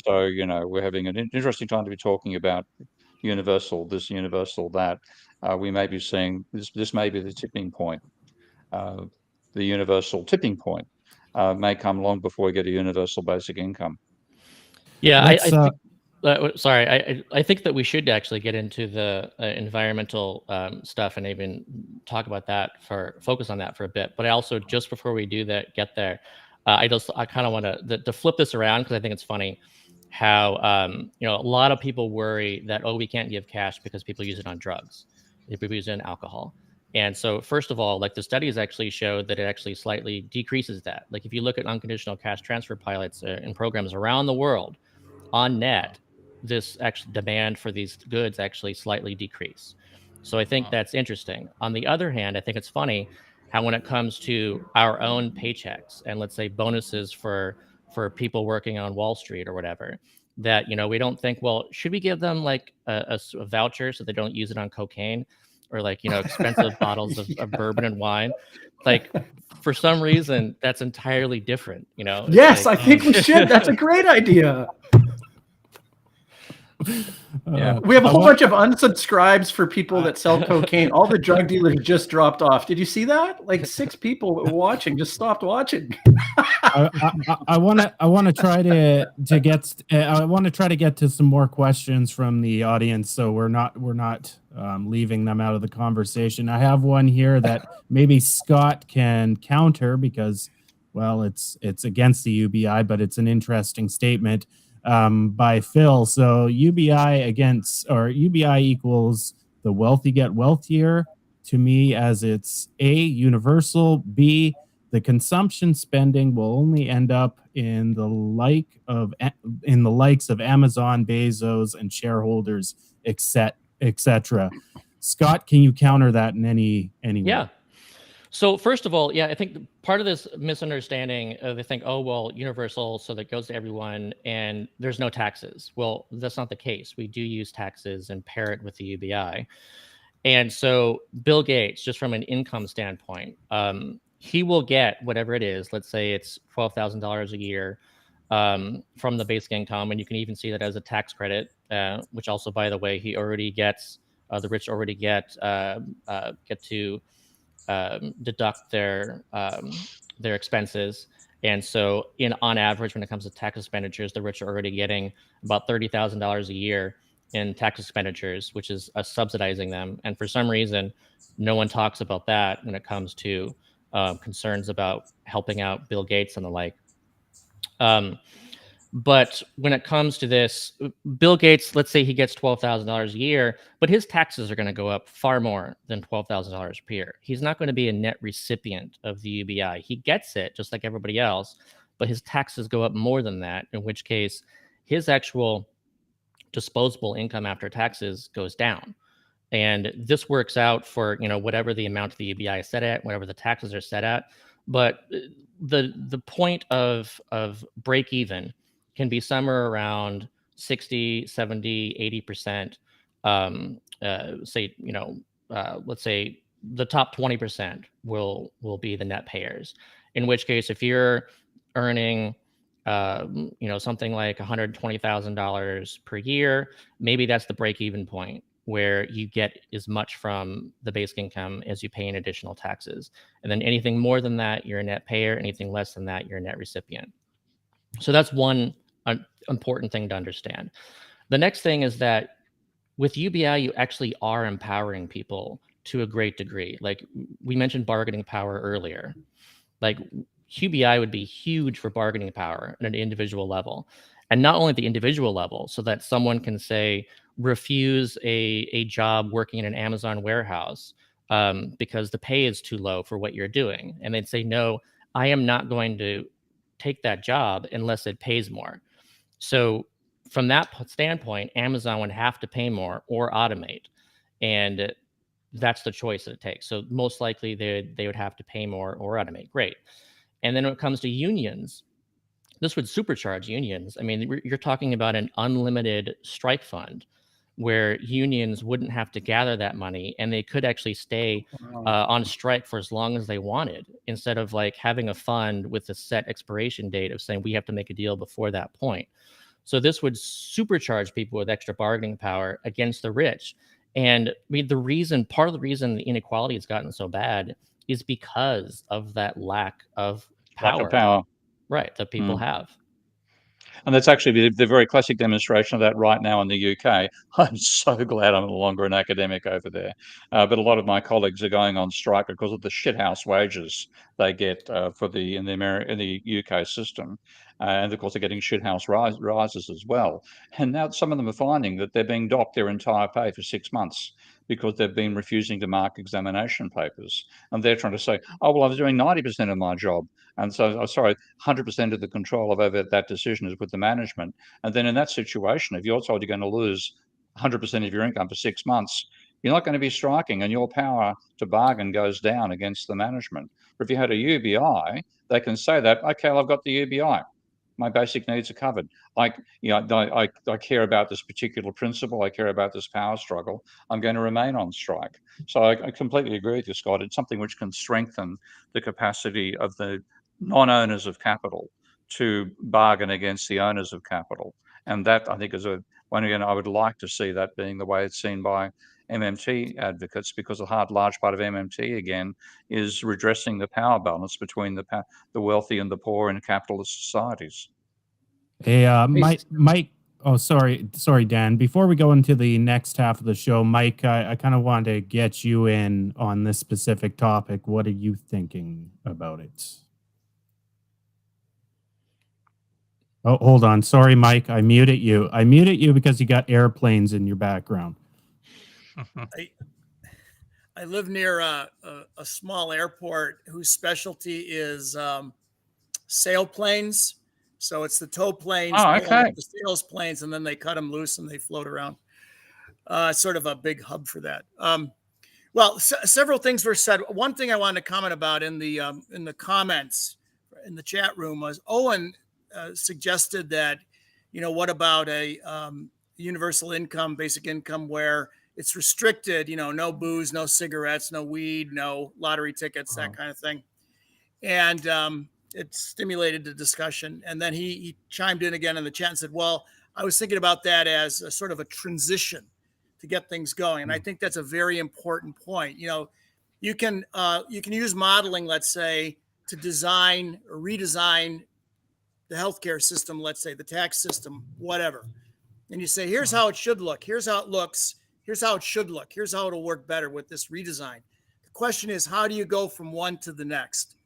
So, we're having an interesting time to be talking about universal this, universal that. We may be seeing this may be the tipping point. The universal tipping point may come long before we get a universal basic income. Yeah, I think. Sorry, I think that we should actually get into the environmental stuff and even talk about that focus on that for a bit. But I also, just before we do that, get there, I kind of want to flip this around, because I think it's funny how a lot of people worry that, we can't give cash because people use it on drugs, people use it on alcohol. And so, first of all, like, the studies actually show that it actually slightly decreases that. Like, if you look at unconditional cash transfer pilots in programs around the world, on net, this actual demand for these goods actually slightly decrease. So I think that's interesting. On the other hand, I think it's funny how when it comes to our own paychecks and, let's say, bonuses for people working on Wall Street or whatever, that we don't think, well, should we give them like a voucher so they don't use it on cocaine, or like expensive bottles of bourbon and wine? Like, for some reason, that's entirely different. Yes, I think we should. That's a great idea. Yeah, we have a whole bunch of unsubscribes for people that sell cocaine. All the drug dealers just dropped off. Did you see that? Like 6 people watching just stopped watching. I want to try to get to some more questions from the audience, so we're not leaving them out of the conversation. I have one here that maybe Scott can counter, because, well, it's against the UBI, but it's an interesting statement by Phil. So UBI equals the wealthy get wealthier, to me, as it's A, universal, B, the consumption spending will only end up in the likes of Amazon, Bezos, and shareholders, etc. Scott, can you counter that in any way? Yeah. So first of all, yeah, I think part of this misunderstanding, they think, oh, well, universal, so that goes to everyone, and there's no taxes. Well, that's not the case. We do use taxes and pair it with the UBI. And so Bill Gates, just from an income standpoint, he will get whatever it is. Let's say it's $12,000 a year from the basic income, and you can even see that as a tax credit, which also, by the way, he already gets. The rich already get to deduct their expenses. And so, on average, when it comes to tax expenditures, the rich are already getting about $30,000 a year in tax expenditures, which is subsidizing them. And for some reason, no one talks about that when it comes to concerns about helping out Bill Gates and the like. But when it comes to this, Bill Gates, let's say he gets $12,000 a year, but his taxes are going to go up far more than $12,000 per year. He's not going to be a net recipient of the UBI. He gets it just like everybody else, but his taxes go up more than that, in which case his actual disposable income after taxes goes down. And this works out for, whatever the amount of the UBI is set at, whatever the taxes are set at. But the point of break even can be somewhere around 60, 70, 80%. Let's say the top 20% will be the net payers. In which case, if you're earning something like $120,000 per year, maybe that's the break-even point where you get as much from the basic income as you pay in additional taxes. And then anything more than that, you're a net payer. Anything less than that, you're a net recipient. So that's one important thing to understand. The next thing is that with UBI, you actually are empowering people to a great degree. Like we mentioned bargaining power earlier. Like UBI would be huge for bargaining power at an individual level. And not only at the individual level, so that someone can say, refuse a job working in an Amazon warehouse because the pay is too low for what you're doing. And they'd say, no, I am not going to take that job unless it pays more. So from that standpoint, Amazon would have to pay more or automate. And that's the choice that it takes. So most likely they would have to pay more or automate. Great. And then when it comes to unions, this would supercharge unions. I mean, you're talking about an unlimited strike fund where unions wouldn't have to gather that money and they could actually stay on strike for as long as they wanted, instead of like having a fund with a set expiration date of saying we have to make a deal before that point. So this would supercharge people with extra bargaining power against the rich. And I mean, part of the reason the inequality has gotten so bad is because of that lack of power. Lack of power. Right, that people have. And that's actually the very classic demonstration of that right now in the UK. I'm so glad I'm no longer an academic over there. But a lot of my colleagues are going on strike because of the shithouse wages they get in the UK system. And of course, they're getting shithouse rises as well. And now some of them are finding that they're being docked their entire pay for 6 months because they've been refusing to mark examination papers. And they're trying to say, oh, well, I was doing 90% of my job. And so, sorry, 100% of the control over that decision is with the management. And then in that situation, if you're told you're going to lose 100% of your income for 6 months, you're not going to be striking and your power to bargain goes down against the management. But if you had a UBI, they can say that, okay, well, I've got the UBI. My basic needs are covered. I care about this particular principle. I care about this power struggle. I'm going to remain on strike. So I completely agree with you, Scott. It's something which can strengthen the capacity of the non-owners of capital to bargain against the owners of capital. And that, I think, is one again, I would like to see that being the way it's seen by MMT advocates, because a large part of MMT, again, is redressing the power balance between the wealthy and the poor in capitalist societies. Hey, Mike. Oh, sorry, Dan. Before we go into the next half of the show, Mike, I kind of wanted to get you in on this specific topic. What are you thinking about it? Oh, hold on. Sorry, Mike. I muted you. I muted you because you got airplanes in your background. I live near a small airport whose specialty is sailplanes. So it's the tow planes, the sales planes, and then they cut them loose and they float around. Sort of a big hub for that. Well, several things were said. One thing I wanted to comment about in the comments in the chat room was Owen suggested that, what about a universal income, basic income, where it's restricted, no booze, no cigarettes, no weed, no lottery tickets, that kind of thing. And it stimulated the discussion. And then he chimed in again in the chat and said, well, I was thinking about that as a sort of a transition to get things going. And I think that's a very important point. You can use modeling, let's say, to design or redesign the healthcare system, let's say the tax system, whatever. And you say, here's how it should look. Here's how it looks. Here's how it should look. Here's how it'll work better with this redesign. The question is, how do you go from one to the next?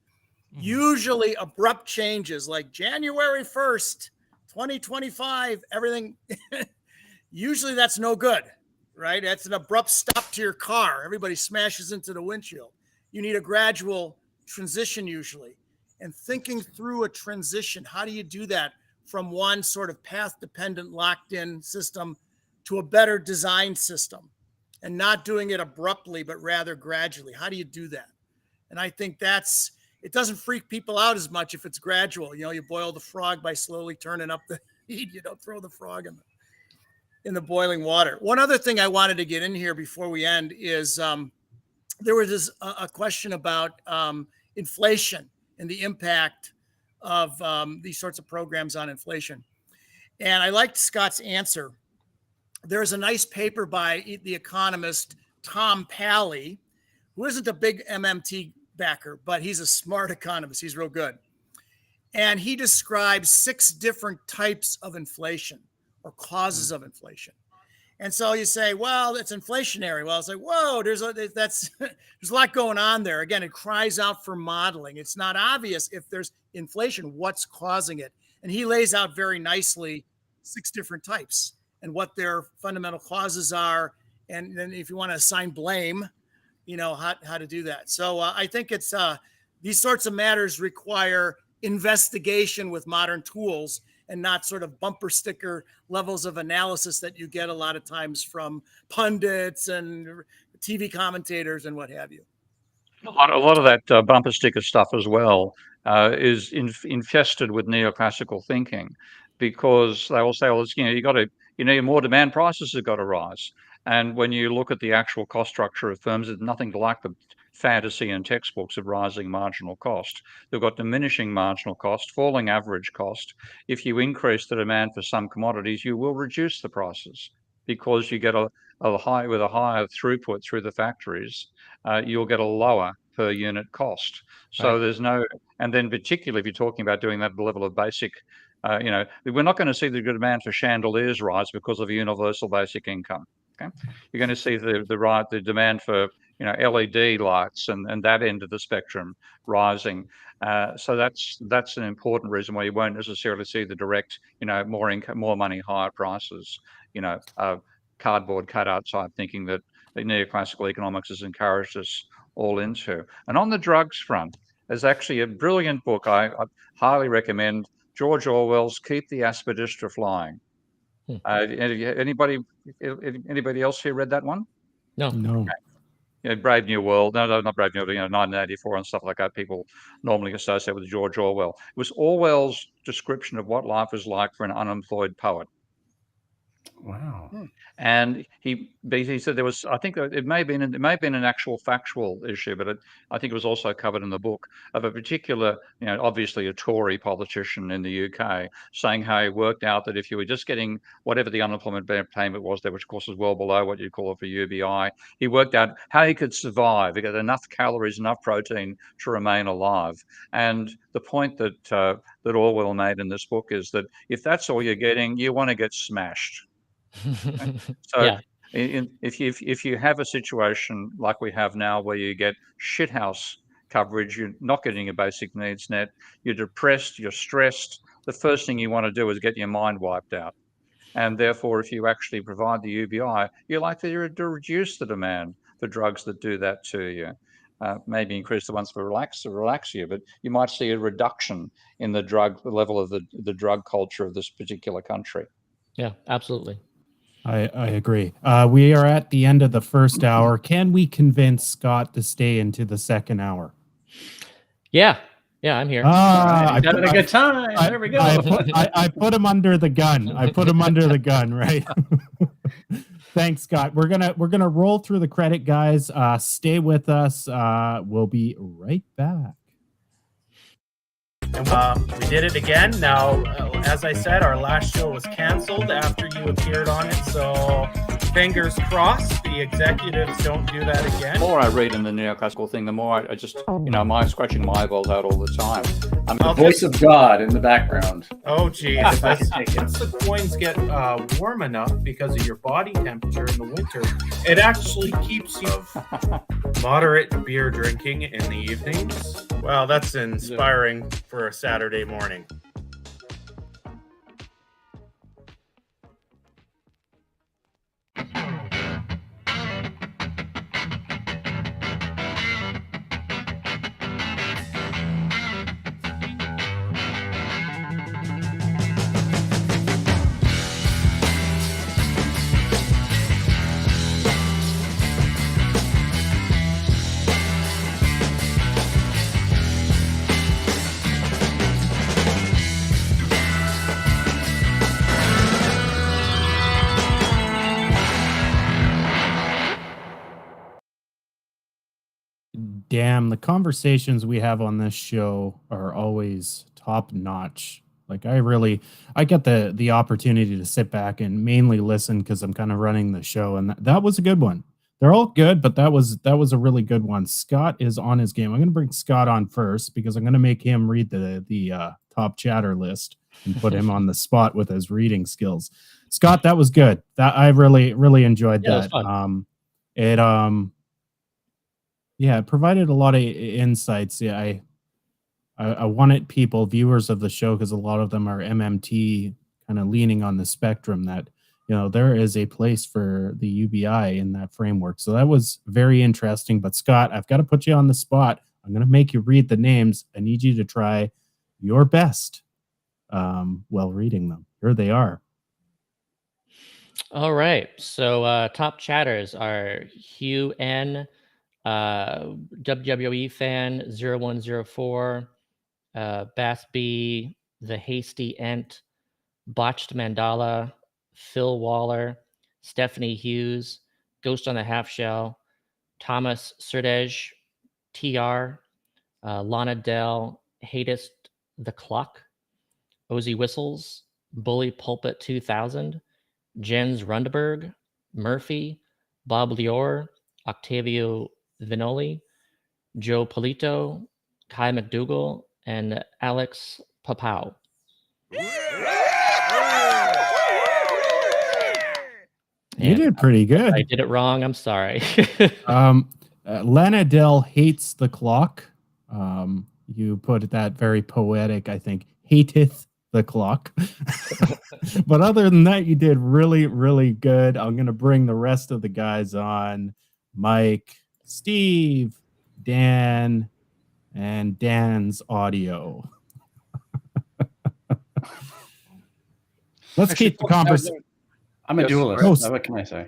Usually abrupt changes like January 1st, 2025, everything. Usually that's no good, right? That's an abrupt stop to your car. Everybody smashes into the windshield. You need a gradual transition usually. And thinking through a transition, how do you do that from one sort of path-dependent locked-in system to a better design system, and not doing it abruptly, but rather gradually? How do you do that? And I think it doesn't freak people out as much if it's gradual. You boil the frog by slowly turning up the heat. You don't throw the frog in the boiling water. One other thing I wanted to get in here before we end is there was a question about inflation and the impact of these sorts of programs on inflation. And I liked Scott's answer. There's a nice paper by the economist Tom Pally, who isn't a big MMT backer, but he's a smart economist. He's real good. And he describes 6 different types of inflation or causes of inflation. And so you say, well, it's inflationary. Well, it's like, whoa, there's a lot going on there. Again, it cries out for modeling. It's not obvious if there's inflation, what's causing it. And he lays out very nicely 6 different types and what their fundamental causes are. And then if you want to assign blame, how to do that. So I think it's these sorts of matters require investigation with modern tools, and not sort of bumper sticker levels of analysis that you get a lot of times from pundits and TV commentators and what have you. A lot of that bumper sticker stuff as well is infested with neoclassical thinking, because they will say, well, more demand, prices have got to rise. And when you look at the actual cost structure of firms, it's nothing like the fantasy and textbooks of rising marginal cost. They've got diminishing marginal cost, falling average cost. If you increase the demand for some commodities, you will reduce the prices, because you get a higher throughput through the factories. You'll get a lower per unit cost. So there's no, and then particularly if you're talking about doing that at the level of basic, we're not going to see the demand for chandeliers rise because of a universal basic income. Okay, you're going to see the demand for LED lights and that end of the spectrum rising. So that's an important reason why you won't necessarily see the direct, more income, more money, higher prices. Cardboard cutout type thinking that the neoclassical economics has encouraged us all into. And on the drugs front, there's actually a brilliant book I highly recommend, George Orwell's Keep the Aspidistra Flying. Anybody else here read that one? No. No. Brave New World. No, not Brave New World, 1984 and stuff like that. People normally associate with George Orwell. It was Orwell's description of what life is like for an unemployed poet. Wow. And he said there was, I think it may have been an actual factual issue, but I think it was also covered in the book, of a particular, obviously a Tory politician in the UK, saying how he worked out that if you were just getting whatever the unemployment payment was there, which of course was well below what you'd call it for UBI, he worked out how he could survive. He got enough calories, enough protein to remain alive. And the point that Orwell made in this book is that if that's all you're getting, you want to get smashed. So Yeah. if you have a situation like we have now, where you get shithouse coverage, you're not getting a basic needs net, you're depressed, you're stressed, the first thing you want to do is get your mind wiped out. And therefore, if you actually provide the UBI, you're likely to reduce the demand for drugs that do that to you. Maybe increase the ones for relax you, but you might see a reduction in the level of the drug culture of this particular country. Yeah, absolutely. I agree. We are at the end of the first hour. Can we convince Scott to stay into the second hour? Yeah, I'm here. I Having a good time. There we go. I put him under the gun. I put him under the gun, right? Thanks, Scott. We're gonna roll through the credit, guys. Stay with us. We'll be right back. We did it again. Now, as I said, our last show was canceled after you appeared on it. So, fingers crossed, the executives don't do that again. The more I read in the neoclassical thing, the more I just, I'm scratching my eyeballs out all the time. The voice of God in the background. Oh, geez. Once the coins get warm enough because of your body temperature in the winter, it actually keeps you moderate beer drinking in the evenings. Well, that's inspiring for a Saturday morning. Damn, the conversations we have on this show are always top notch. Like I get the opportunity to sit back and mainly listen because I'm kind of running the show, and that was a good one. They're all good, but that was a really good one. Scott is on his game. I'm going to bring Scott on first because I'm going to make him read the top chatter list and put him on the spot with his reading skills. Scott, that was good. That I really enjoyed that. It provided a lot of insights. Yeah, I wanted viewers of the show, because a lot of them are MMT, kind of leaning on the spectrum, that there is a place for the UBI in that framework. So that was very interesting. But Scott, I've got to put you on the spot. I'm going to make you read the names. I need you to try your best while reading them. Here they are. All right. So top chatters are Hugh N, WWE fan 0104, Bass B, The Hasty Ent, Botched Mandala, Phil Waller, Stephanie Hughes, Ghost on the Half Shell, Thomas Surdej, TR, Lana Dell, Hatest the Clock, Ozzy Whistles, Bully Pulpit 2000, Jens Rundberg, Murphy, Bob Lior, Octavio Vinoli, Joe Polito, Kai McDougall, and Alex Papau. You did pretty good. I did it wrong. I'm sorry. Lana Dell hates the clock. You put that very poetic, I think. Hateth the clock. But other than that, you did really good. I'm going to bring the rest of the guys on. Mike, Steve, Dan, and Dan's audio. Let's keep the conversation. I'm a dualist. What can I say?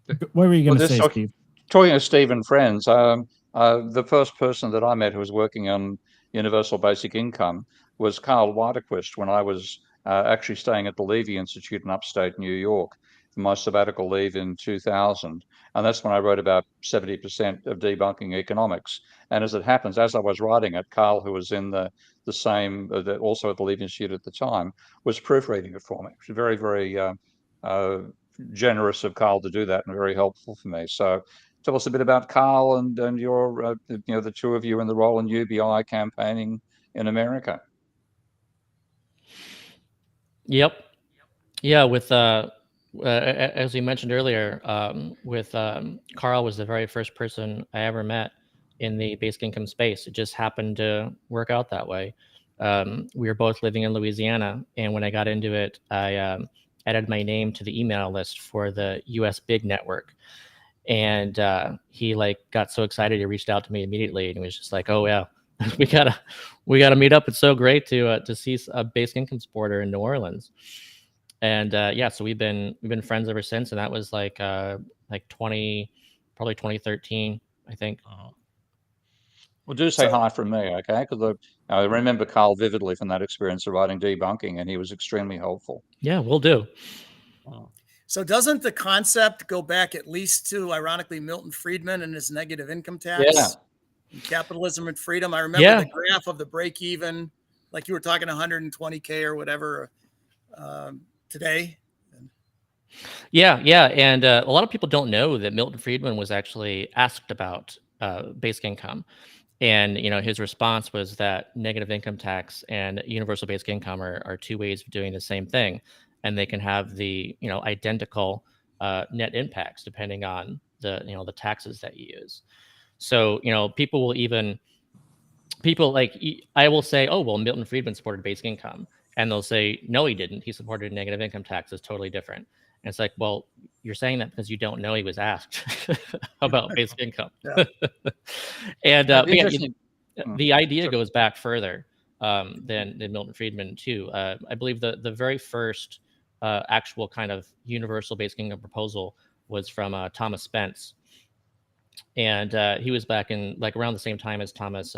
What were you going to say, Steve? Talking of Steve and friends, the first person that I met who was working on universal basic income was Carl Waterquist, when I was actually staying at the Levy Institute in upstate New York for my sabbatical leave in 2000. And that's when I wrote about 70% of debunking economics. And as it happens, as I was writing it, Carl, who was in the same, also at the Levy Institute at the time, was proofreading it for me. It was very generous of Carl to do that, and very helpful for me. So tell us a bit about Carl and your, the two of you in the role in UBI campaigning in America. Yep. Yeah. With as we mentioned earlier, with Carl was the very first person I ever met in the basic income space. It just happened to work out that way. We were both living in Louisiana, and when I got into it, I added my name to the email list for the US Big Network. And he got so excited, he reached out to me immediately, and he was just like, "Oh yeah, we gotta meet up. It's so great to see a basic income supporter in New Orleans." And yeah, so we've been friends ever since, and that was like 2013, I think. Well, do say hi from me, okay? Because I remember Carl vividly from that experience of writing debunking, and he was extremely helpful. Yeah, we'll do. So doesn't the concept go back at least to, ironically, Milton Friedman and his negative income tax? Yeah. Capitalism and freedom. I remember Yeah. the graph of the break even, like you were talking 120K or whatever today. Yeah, and a lot of people don't know that Milton Friedman was actually asked about basic income, and his response was that negative income tax and universal basic income are two ways of doing the same thing, and they can have the identical net impacts depending on the taxes that you use. So people will even I will say, oh well, Milton Friedman supported basic income, and they'll say, no, he didn't. He supported negative income tax. It's totally different. And it's like, well, you're saying that because you don't know he was asked about basic income. Yeah. And That'd be but yeah, interesting. the idea Sure. goes back further than Milton Friedman too. I believe the very first actual kind of universal basic income proposal was from Thomas Spence, and he was back in like around the same time as Thomas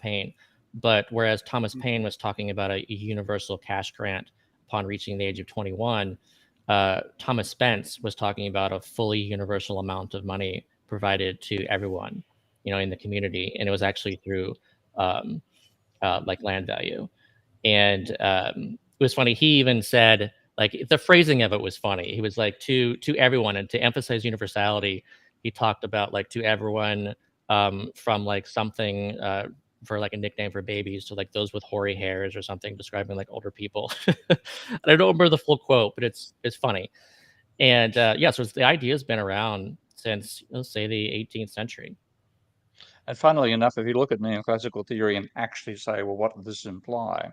Paine. But whereas Thomas Paine was talking about a universal cash grant upon reaching the age of 21, Thomas Spence was talking about a fully universal amount of money provided to everyone, in the community, and it was actually through like land value. And it was funny. He even said, like, the phrasing of it was funny. He was like, to everyone, and to emphasize universality, he talked about like to everyone, from like something for like a nickname for babies to like those with hoary hairs or something, describing like older people. And I don't remember the full quote, but it's funny. And yeah, so the idea has been around since, let's say, the 18th century. And funnily enough, if you look at neoclassical theory and actually say, well, what does this imply?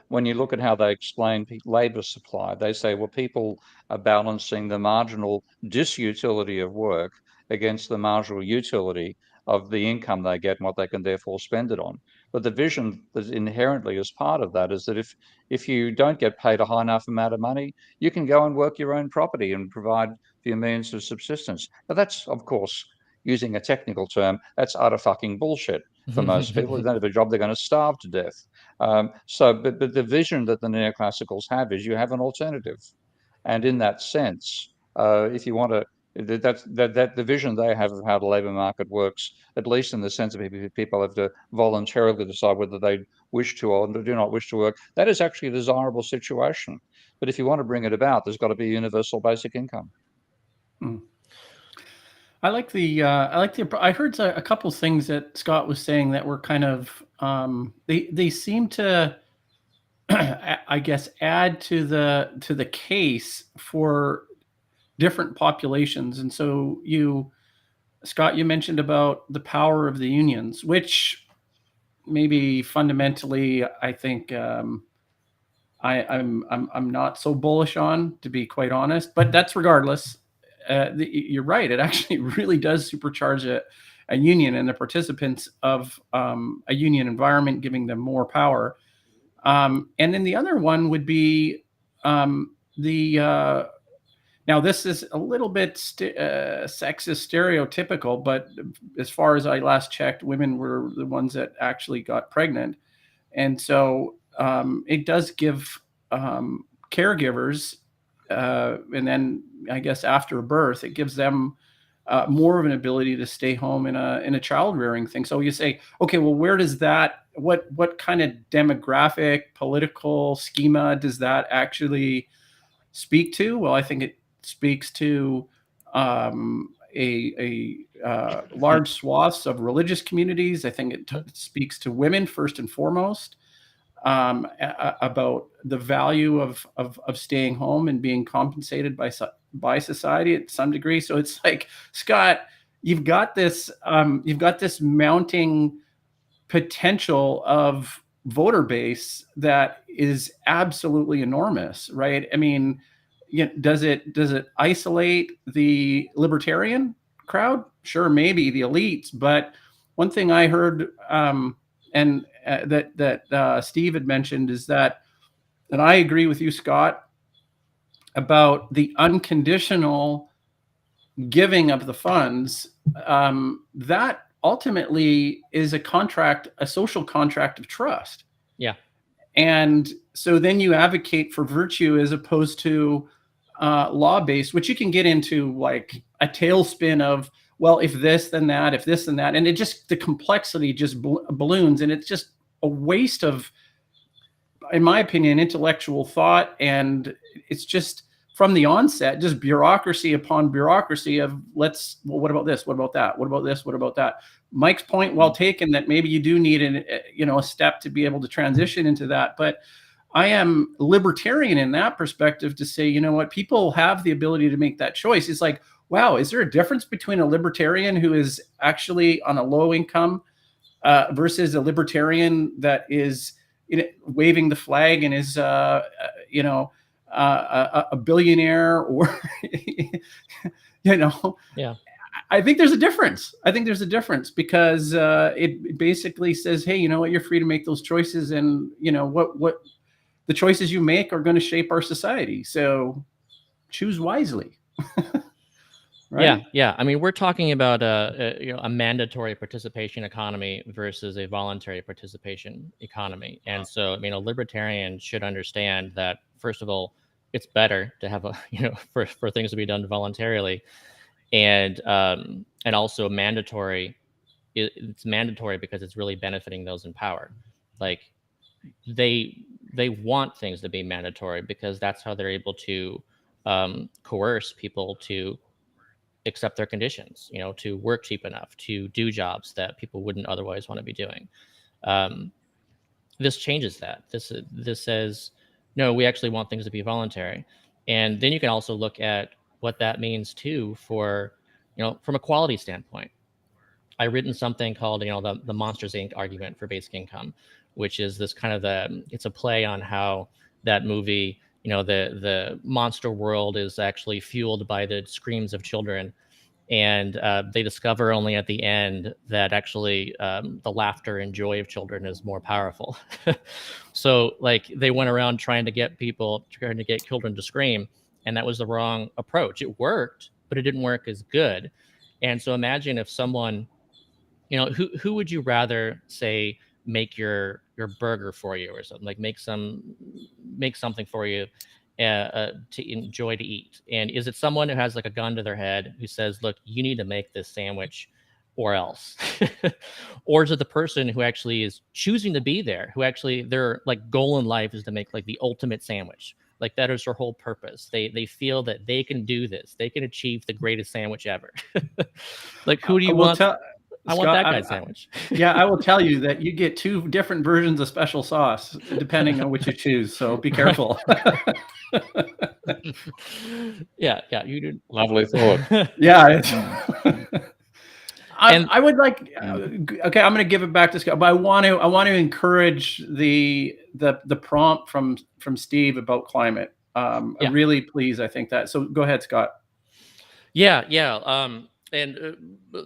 When you look at how they explain labor supply, they say, well, people are balancing the marginal disutility of work against the marginal utility of the income they get and what they can therefore spend it on. But the vision that inherently is part of that is that if you don't get paid a high enough amount of money, you can go and work your own property and provide for your means of subsistence. Now, that's, of course, using a technical term, that's utter fucking bullshit for most people. If they don't have a job, they're going to starve to death. But the vision that the neoclassicals have is you have an alternative. And in that sense, if you want to, that the vision they have of how the labour market works, at least in the sense of people have to voluntarily decide whether they wish to or do not wish to work, that is actually a desirable situation. But if you want to bring it about, there's got to be universal basic income. I like the I heard a couple things that Scott was saying that were kind of they seem to I guess add to the case for different populations. And so Scott, you mentioned about the power of the unions, which maybe fundamentally I think I'm not so bullish on, to be quite honest, but that's regardless. You're right. It actually really does supercharge a union and the participants of a union environment, giving them more power. And then the other one would be the now this is a little bit sexist stereotypical, but as far as I last checked, women were the ones that actually got pregnant. And so it does give caregivers, and then I guess after birth, it gives them more of an ability to stay home in a child rearing thing. So you say, okay, well, where does that? What kind of demographic, political schema does that actually speak to? Well, I think it speaks to a large swaths of religious communities. I think it speaks to women first and foremost, about the value of staying home and being compensated by society at some degree. So it's like, Scott, you've got this mounting potential of voter base that is absolutely enormous, right? I mean, does it isolate the libertarian crowd? Sure, maybe the elites, but one thing I heard and that Steve had mentioned is that, and I agree with you, Scott, about the unconditional giving of the funds, that ultimately is a contract, a social contract of trust. Yeah. And so then you advocate for virtue as opposed to law-based, which you can get into like a tailspin of, well, if this, then that, if this, then that. And it just, the complexity just balloons. And it's just a waste of, in my opinion, intellectual thought. And it's just from the onset, just bureaucracy upon bureaucracy of well, what about this? What about that? What about this? What about that? Mike's point, well taken, that maybe you do need a step to be able to transition into that. But I am libertarian in that perspective to say, you know what, people have the ability to make that choice. It's like, wow, is there a difference between a libertarian who is actually on a low income versus a libertarian that is waving the flag and is, a billionaire or, Yeah. I think there's a difference. Because it basically says, hey, you know what, you're free to make those choices, and what the choices you make are going to shape our society. So choose wisely. Right? Yeah. I mean, we're talking about a mandatory participation economy versus a voluntary participation economy. And so, I mean, a libertarian should understand that, first of all, it's better to have for things to be done voluntarily, and also mandatory. It's mandatory because it's really benefiting those in power. Like they want things to be mandatory because that's how they're able to coerce people to accept their conditions, to work cheap enough, to do jobs that people wouldn't otherwise want to be doing. This changes that. This says, no, we actually want things to be voluntary. And then you can also look at what that means too for, from a quality standpoint. I've written something called, the Monsters Inc. argument for basic income, which is this kind of it's a play on how that movie, the monster world is actually fueled by the screams of children. And they discover only at the end that actually the laughter and joy of children is more powerful. So like they went around trying to get children to scream, and that was the wrong approach. It worked, but it didn't work as good. And so imagine if someone, who would you rather say make your burger for you or something, like make something for you to enjoy to eat? And is it someone who has like a gun to their head who says, look, you need to make this sandwich or else? Or is it the person who actually is choosing to be there, who actually their like goal in life is to make like the ultimate sandwich? Like that is their whole purpose. They feel that they can do this. They can achieve the greatest sandwich ever. Like who do you want? I want that guy's sandwich. Yeah, I will tell you that you get two different versions of special sauce depending on which you choose. So be careful. Yeah, you do. Lovely thought. Yeah. I would like. Okay, I'm going to give it back to Scott, but I want to encourage the prompt from Steve about climate. Really, please. I think that. So go ahead, Scott. Yeah. And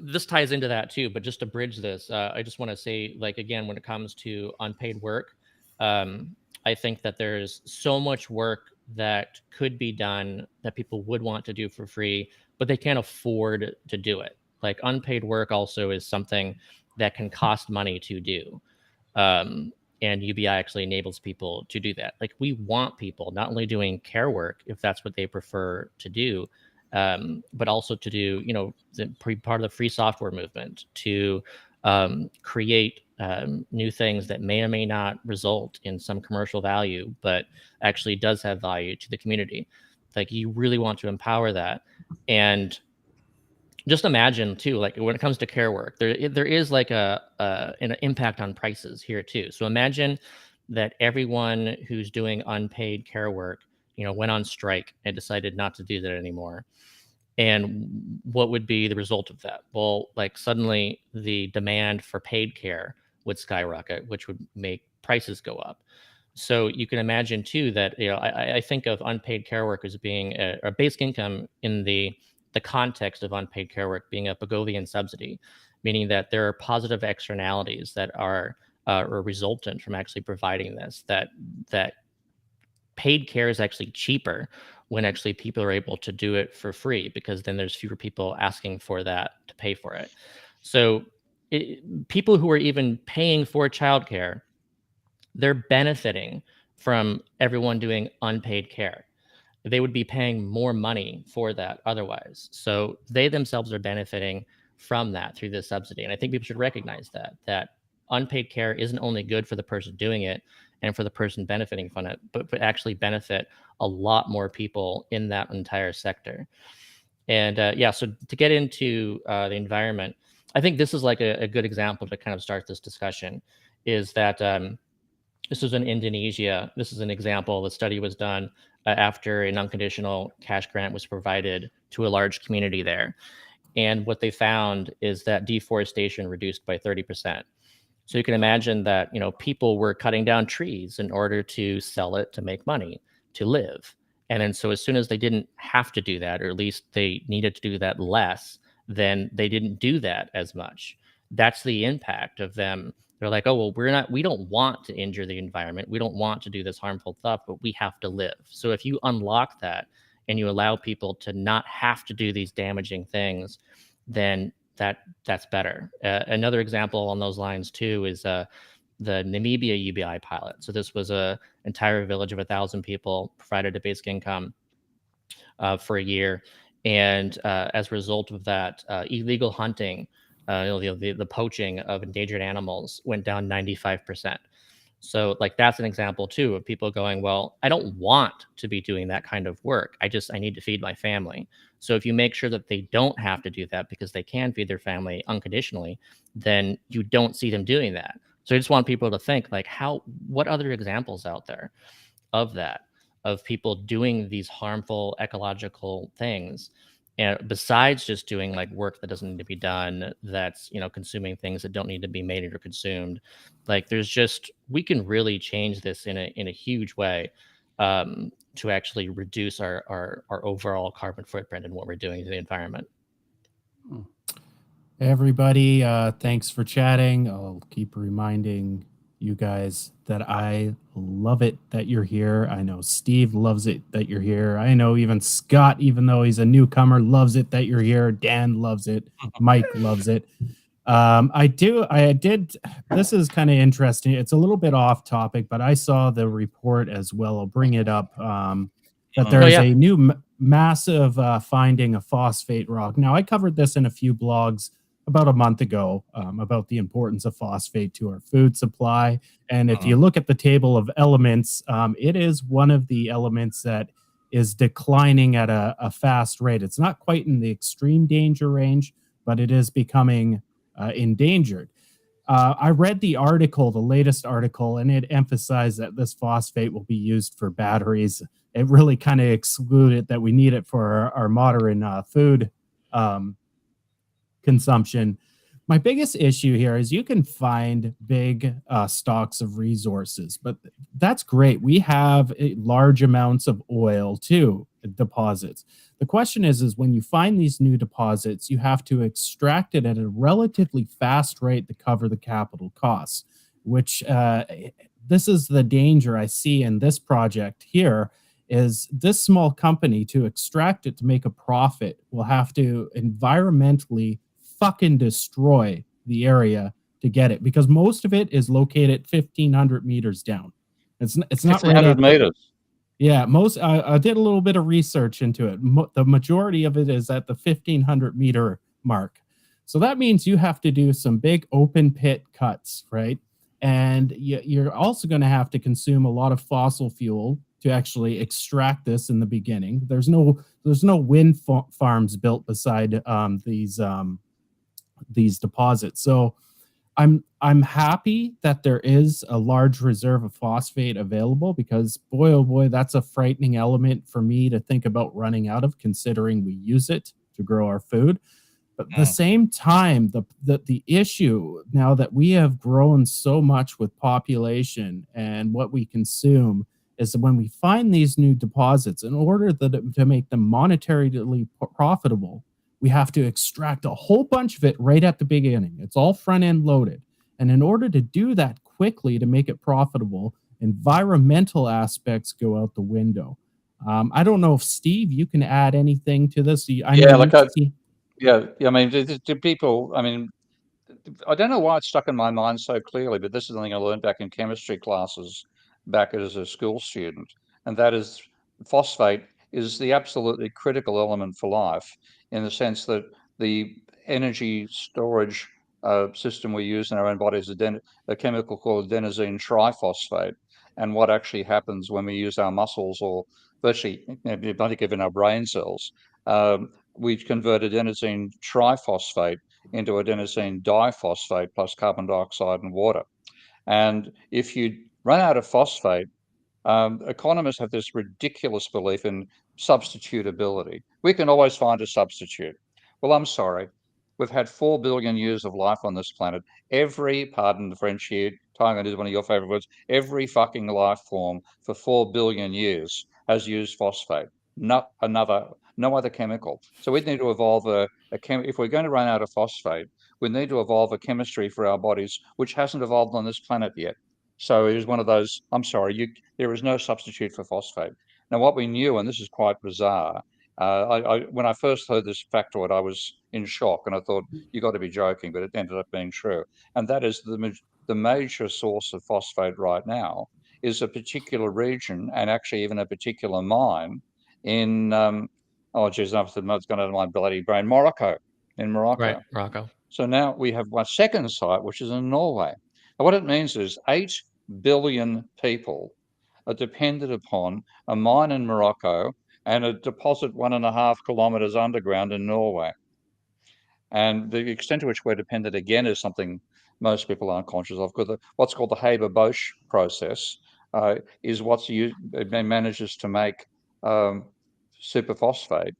this ties into that too, but just to bridge this, I just want to say, like, again, when it comes to unpaid work, I think that there's so much work that could be done that people would want to do for free, but they can't afford to do it. Like unpaid work also is something that can cost money to do. And UBI actually enables people to do that. Like we want people not only doing care work, if that's what they prefer to do, but also to do, part of the free software movement, to create new things that may or may not result in some commercial value, but actually does have value to the community. Like you really want to empower that. And just imagine too, like when it comes to care work, there is like an impact on prices here too. So imagine that everyone who's doing unpaid care work, went on strike and decided not to do that anymore. And what would be the result of that? Well, like suddenly the demand for paid care would skyrocket, which would make prices go up. So you can imagine too that, I think of unpaid care work as being a basic income in the context of unpaid care work being a Pigovian subsidy, meaning that there are positive externalities that are resultant from actually providing this, that paid care is actually cheaper when actually people are able to do it for free, because then there's fewer people asking for that to pay for it. So people who are even paying for childcare, they're benefiting from everyone doing unpaid care. They would be paying more money for that otherwise. So they themselves are benefiting from that through this subsidy. And I think people should recognize that unpaid care isn't only good for the person doing it and for the person benefiting from it, but actually benefit a lot more people in that entire sector. And so to get into the environment, I think this is like a good example to kind of start this discussion, is that this was in Indonesia. This is an example. The study was done after an unconditional cash grant was provided to a large community there. And what they found is that deforestation reduced by 30%. So you can imagine that, people were cutting down trees in order to sell it to make money, to live. And then so as soon as they didn't have to do that, or at least they needed to do that less, then they didn't do that as much. That's the impact of them. They're like, oh, well, we don't want to injure the environment. We don't want to do this harmful stuff, but we have to live. So if you unlock that and you allow people to not have to do these damaging things, then that's better. Another example on those lines too is the Namibia UBI pilot. So this was a entire village of 1,000 people, provided a basic income for a year, and as a result of that, illegal hunting, the poaching of endangered animals went down 95%. So like that's an example too of people going, well, I don't want to be doing that kind of work. I need to feed my family. So if you make sure that they don't have to do that because they can feed their family unconditionally, then you don't see them doing that. So I just want people to think like, what other examples out there of that, of people doing these harmful ecological things, and besides just doing like work that doesn't need to be done, that's consuming things that don't need to be made or consumed. Like we can really change this in a huge way, to actually reduce our overall carbon footprint and what we're doing to the environment. Everybody, thanks for chatting. I'll keep reminding you guys that I love it that you're here. I know Steve loves it that you're here. I know even Scott, even though he's a newcomer, loves it that you're here. Dan loves it. Mike loves it. I did. This is kind of interesting. It's a little bit off topic, but I saw the report as well. I'll bring it up. That there's a new massive finding of phosphate rock. Now, I covered this in a few blogs about a month ago, about the importance of phosphate to our food supply. And if you look at the table of elements, it is one of the elements that is declining at a fast rate. It's not quite in the extreme danger range, but it is becoming endangered. I read the latest article, and it emphasized that this phosphate will be used for batteries. It really kind of excluded that we need it for our modern food consumption. My biggest issue here is you can find big stocks of resources, but that's great. We have large amounts of oil too, deposits. The question is when you find these new deposits, you have to extract it at a relatively fast rate to cover the capital costs, which this is the danger I see in this project here. Is this small company, to extract it to make a profit, will have to environmentally fucking destroy the area to get it, because most of it is located 1,500 meters down. It's not 1,500 meters. Yeah, I did a little bit of research into it. The majority of it is at the 1,500 meter mark. So that means you have to do some big open pit cuts, right? And you're also going to have to consume a lot of fossil fuel to actually extract this in the beginning. There's no wind farms built beside these deposits. So I'm happy that there is a large reserve of phosphate available, because boy, oh boy, that's a frightening element for me to think about running out of, considering we use it to grow our food. But at the same time, the issue now that we have grown so much with population and what we consume is that when we find these new deposits, in order to make them monetarily profitable, we have to extract a whole bunch of it right at the beginning. It's all front end loaded. And in order to do that quickly, to make it profitable, environmental aspects go out the window. I don't know if Steve, you can add anything to this. I know Yeah, you've seen. yeah. I mean, do people? I mean, I don't know why it's stuck in my mind so clearly, but this is something I learned back in chemistry classes back as a school student, and that is phosphate is the absolutely critical element for life in the sense that the energy storage system we use in our own bodies is a chemical called adenosine triphosphate. And what actually happens when we use our muscles or virtually, not even our brain cells, we convert adenosine triphosphate into adenosine diphosphate plus carbon dioxide and water. And if you run out of phosphate, economists have this ridiculous belief in substitutability. We can always find a substitute. Well, I'm sorry. We've had 4 billion years of life on this planet. Pardon the French here, Thailand is one of your favorite words, every fucking life form for 4 billion years has used phosphate, no other chemical. So we need to evolve if we're going to run out of phosphate, we need to evolve a chemistry for our bodies which hasn't evolved on this planet yet. So it was one of those, I'm sorry, there is no substitute for phosphate. Now, what we knew, and this is quite bizarre, when I first heard this factoid, I was in shock and I thought, you got to be joking, but it ended up being true. And that is the major source of phosphate right now is a particular region and actually even a particular mine in, oh, geez, it's gone out of my bloody brain, in Morocco. Right, Rocco. So now we have one second site, which is in Norway. And what it means is 8 billion people are dependent upon a mine in Morocco and a deposit 1.5 kilometers underground in Norway. And the extent to which we're dependent again is something most people aren't conscious of, because what's called the Haber-Bosch process is it manages to make superphosphate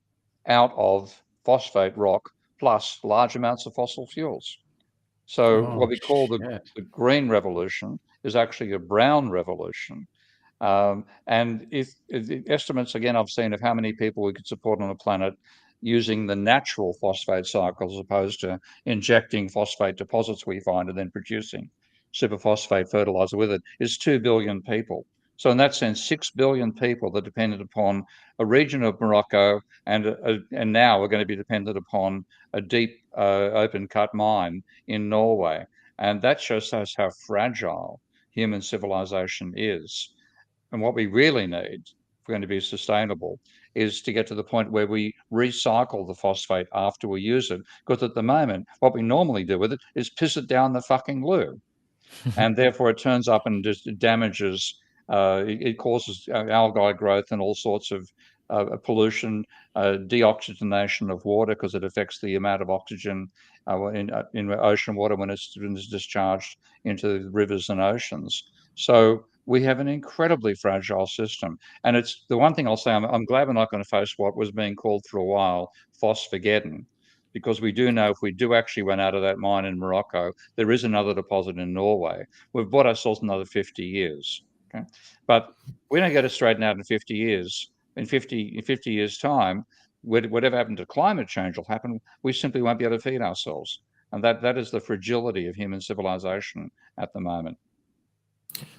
out of phosphate rock plus large amounts of fossil fuels. So what we call the green revolution is actually a brown revolution. And if estimates, again, I've seen of how many people we could support on a planet using the natural phosphate cycle as opposed to injecting phosphate deposits we find and then producing superphosphate fertilizer with it is 2 billion people. So in that sense, 6 billion people are dependent upon a region of Morocco, and now we're going to be dependent upon a deep open cut mine in Norway. And that shows us how fragile human civilization is. And what we really need, if we're going to be sustainable, is to get to the point where we recycle the phosphate after we use it. Because at the moment, what we normally do with it is piss it down the fucking loo. And therefore it turns up and just damages, it causes algae growth and all sorts of pollution, deoxygenation of water, because it affects the amount of oxygen in ocean water when it's discharged into rivers and oceans. So we have an incredibly fragile system. And it's the one thing I'll say, I'm glad we're not going to face what was being called for a while phosphageddon, because we do know if we do actually run out of that mine in Morocco, there is another deposit in Norway. We've bought ourselves another 50 years. Okay? But we don't get it straightened out in 50 years. In 50 years' time, whatever happened to climate change will happen. We simply won't be able to feed ourselves. And that is the fragility of human civilization at the moment.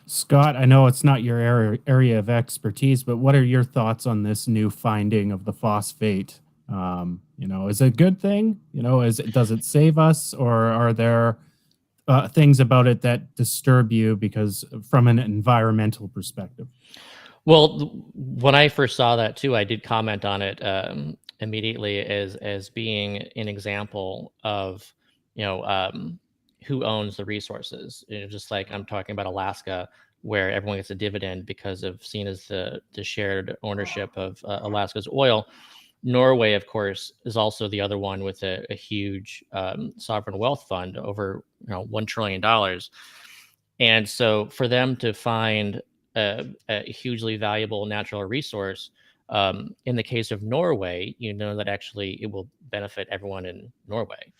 Scott, I know it's not your area of expertise, but what are your thoughts on this new finding of the phosphate? Is it a good thing? Does it save us, or are there things about it that disturb you because from an environmental perspective? Well, when I first saw that too, I did comment on it immediately as being an example of, who owns the resources. Just like I'm talking about Alaska, where everyone gets a dividend because of seen as the shared ownership of Alaska's oil. Norway, of course, is also the other one with a huge sovereign wealth fund over $1 trillion. And so for them to find a hugely valuable natural resource, in the case of Norway, that actually it will benefit everyone in Norway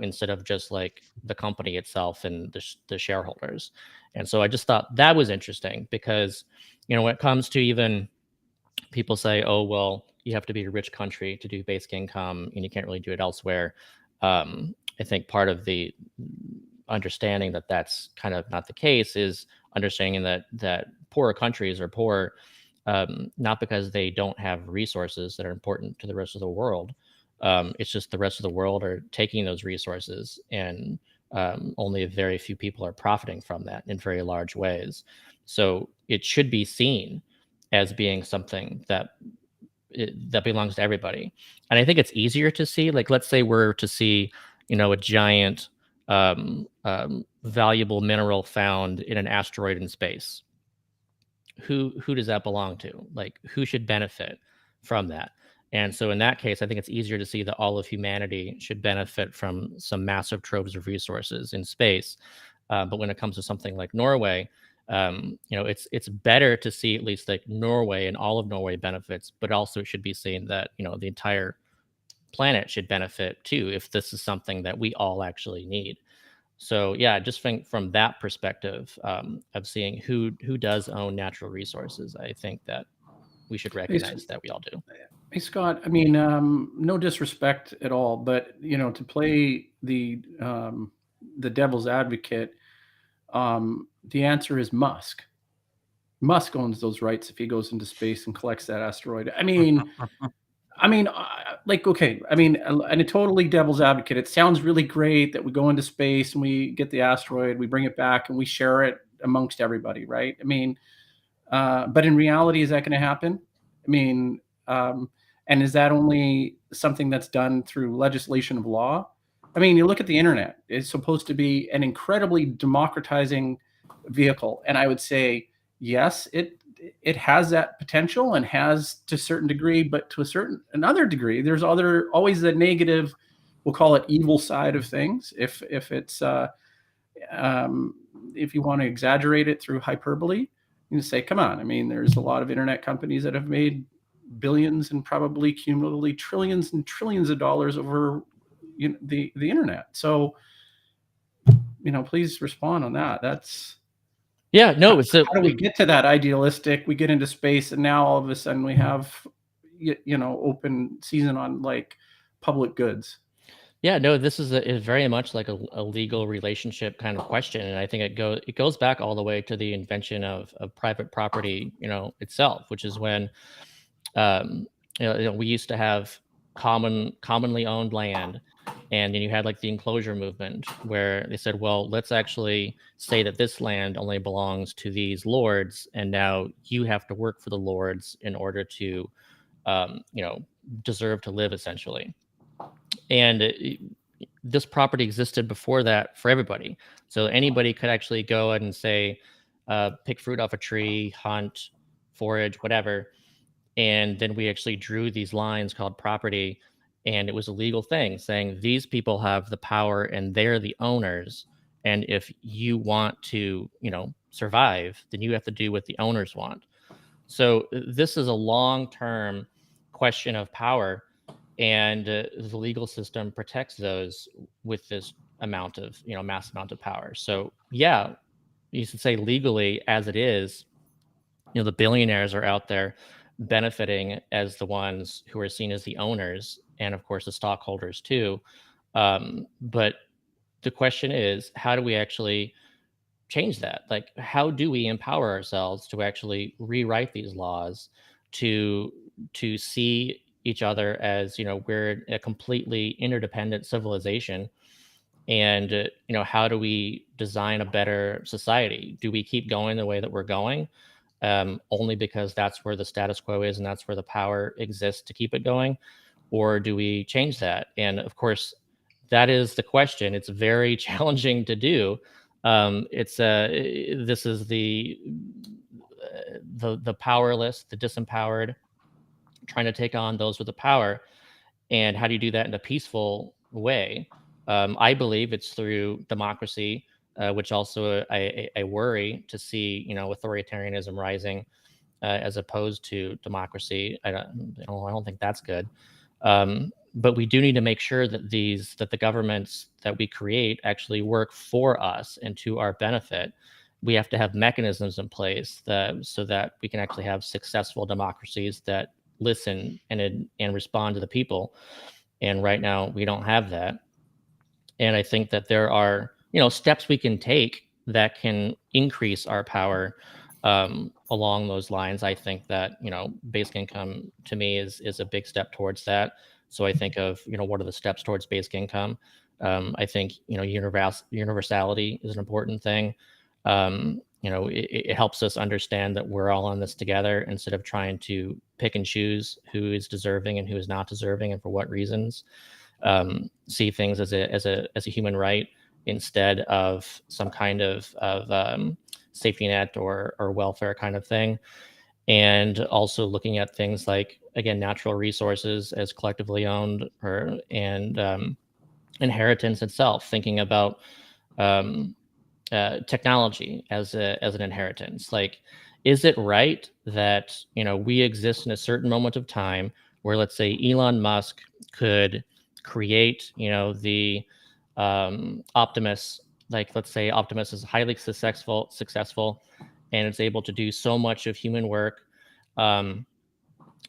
instead of just like the company itself and the shareholders. And so I just thought that was interesting because, when it comes to even people say, oh, well, you have to be a rich country to do basic income and you can't really do it elsewhere. I think part of the understanding that that's kind of not the case is understanding that poorer countries are poor not because they don't have resources that are important to the rest of the world. It's just the rest of the world are taking those resources, and only a very few people are profiting from that in very large ways. So it should be seen as being something that belongs to everybody. And I think it's easier to see. Like, let's say we're to see, a giant valuable mineral found in an asteroid in space. Who does that belong to? Like, who should benefit from that? And so in that case, I think it's easier to see that all of humanity should benefit from some massive troves of resources in space. But when it comes to something like Norway, it's better to see at least like Norway and all of Norway benefits, but also it should be seen that the entire planet should benefit too if this is something that we all actually need. So yeah, just think from that perspective of seeing who does own natural resources, I think that we should recognize that we all do. Hey, Scott, I mean, no disrespect at all, but to play the devil's advocate, the answer is Musk. Musk owns those rights if he goes into space and collects that asteroid. I mean, okay. I mean, and a totally devil's advocate. It sounds really great that we go into space and we get the asteroid, we bring it back, and we share it amongst everybody, right? I mean, but in reality, is that going to happen? I mean, and is that only something that's done through legislation of law? I mean, you look at the internet; it's supposed to be an incredibly democratizing vehicle, and I would say yes, it has that potential and has to a certain degree, but to another degree, there's always the negative, we'll call it evil side of things. If it's if you want to exaggerate it through hyperbole, you say, come on. I mean, there's a lot of internet companies that have made billions and probably cumulatively trillions and trillions of dollars over the internet. So, please respond on that. That's Yeah, no, how do we get to that idealistic? We get into space, and now all of a sudden we have, open season on like public goods. Yeah, no, this is very much like a legal relationship kind of question, and I think it goes back all the way to the invention of private property, itself, which is when we used to have commonly owned land, and then you had like the enclosure movement where they said, well, let's actually say that this land only belongs to these lords, and now you have to work for the lords in order to deserve to live, essentially. And this property existed before that for everybody, so anybody could actually go and say, pick fruit off a tree, hunt, forage, whatever. And then we actually drew these lines called property, and it was a legal thing saying these people have the power and they're the owners, and if you want to survive, then you have to do what the owners want. So this is a long-term question of power, and the legal system protects those with this amount of mass amount of power. So yeah, you should say legally as it is, the billionaires are out there benefiting as the ones who are seen as the owners, and of course the stockholders too. But the question is, how do we actually change that? Like, how do we empower ourselves to actually rewrite these laws to see each other as we're a completely interdependent civilization? And how do we design a better society? Do we keep going the way that we're going, only because that's where the status quo is and that's where the power exists to keep it going? Or do we change that? And of course, that is the question. It's very challenging to do. This is the powerless, the disempowered, trying to take on those with the power. And how do you do that in a peaceful way? I believe it's through democracy, which also I worry to see authoritarianism rising as opposed to democracy. I don't think that's good. But we do need to make sure that the governments that we create actually work for us and to our benefit. We have to have mechanisms in place so that we can actually have successful democracies that listen and respond to the people. And right now we don't have that. And I think that there are steps we can take that can increase our power along those lines, I think that, basic income to me is a big step towards that. So I think of, what are the steps towards basic income? I think, universality is an important thing. It helps us understand that we're all on this together instead of trying to pick and choose who is deserving and who is not deserving and for what reasons. See things as a human right instead of some kind of safety net or welfare kind of thing. And also looking at things like, again, natural resources as collectively owned, and inheritance itself, thinking about um, technology as an inheritance. Like, is it right that we exist in a certain moment of time where, let's say, Elon Musk could create the Optimus, like, let's say Optimus is highly successful, and it's able to do so much of human work. Um,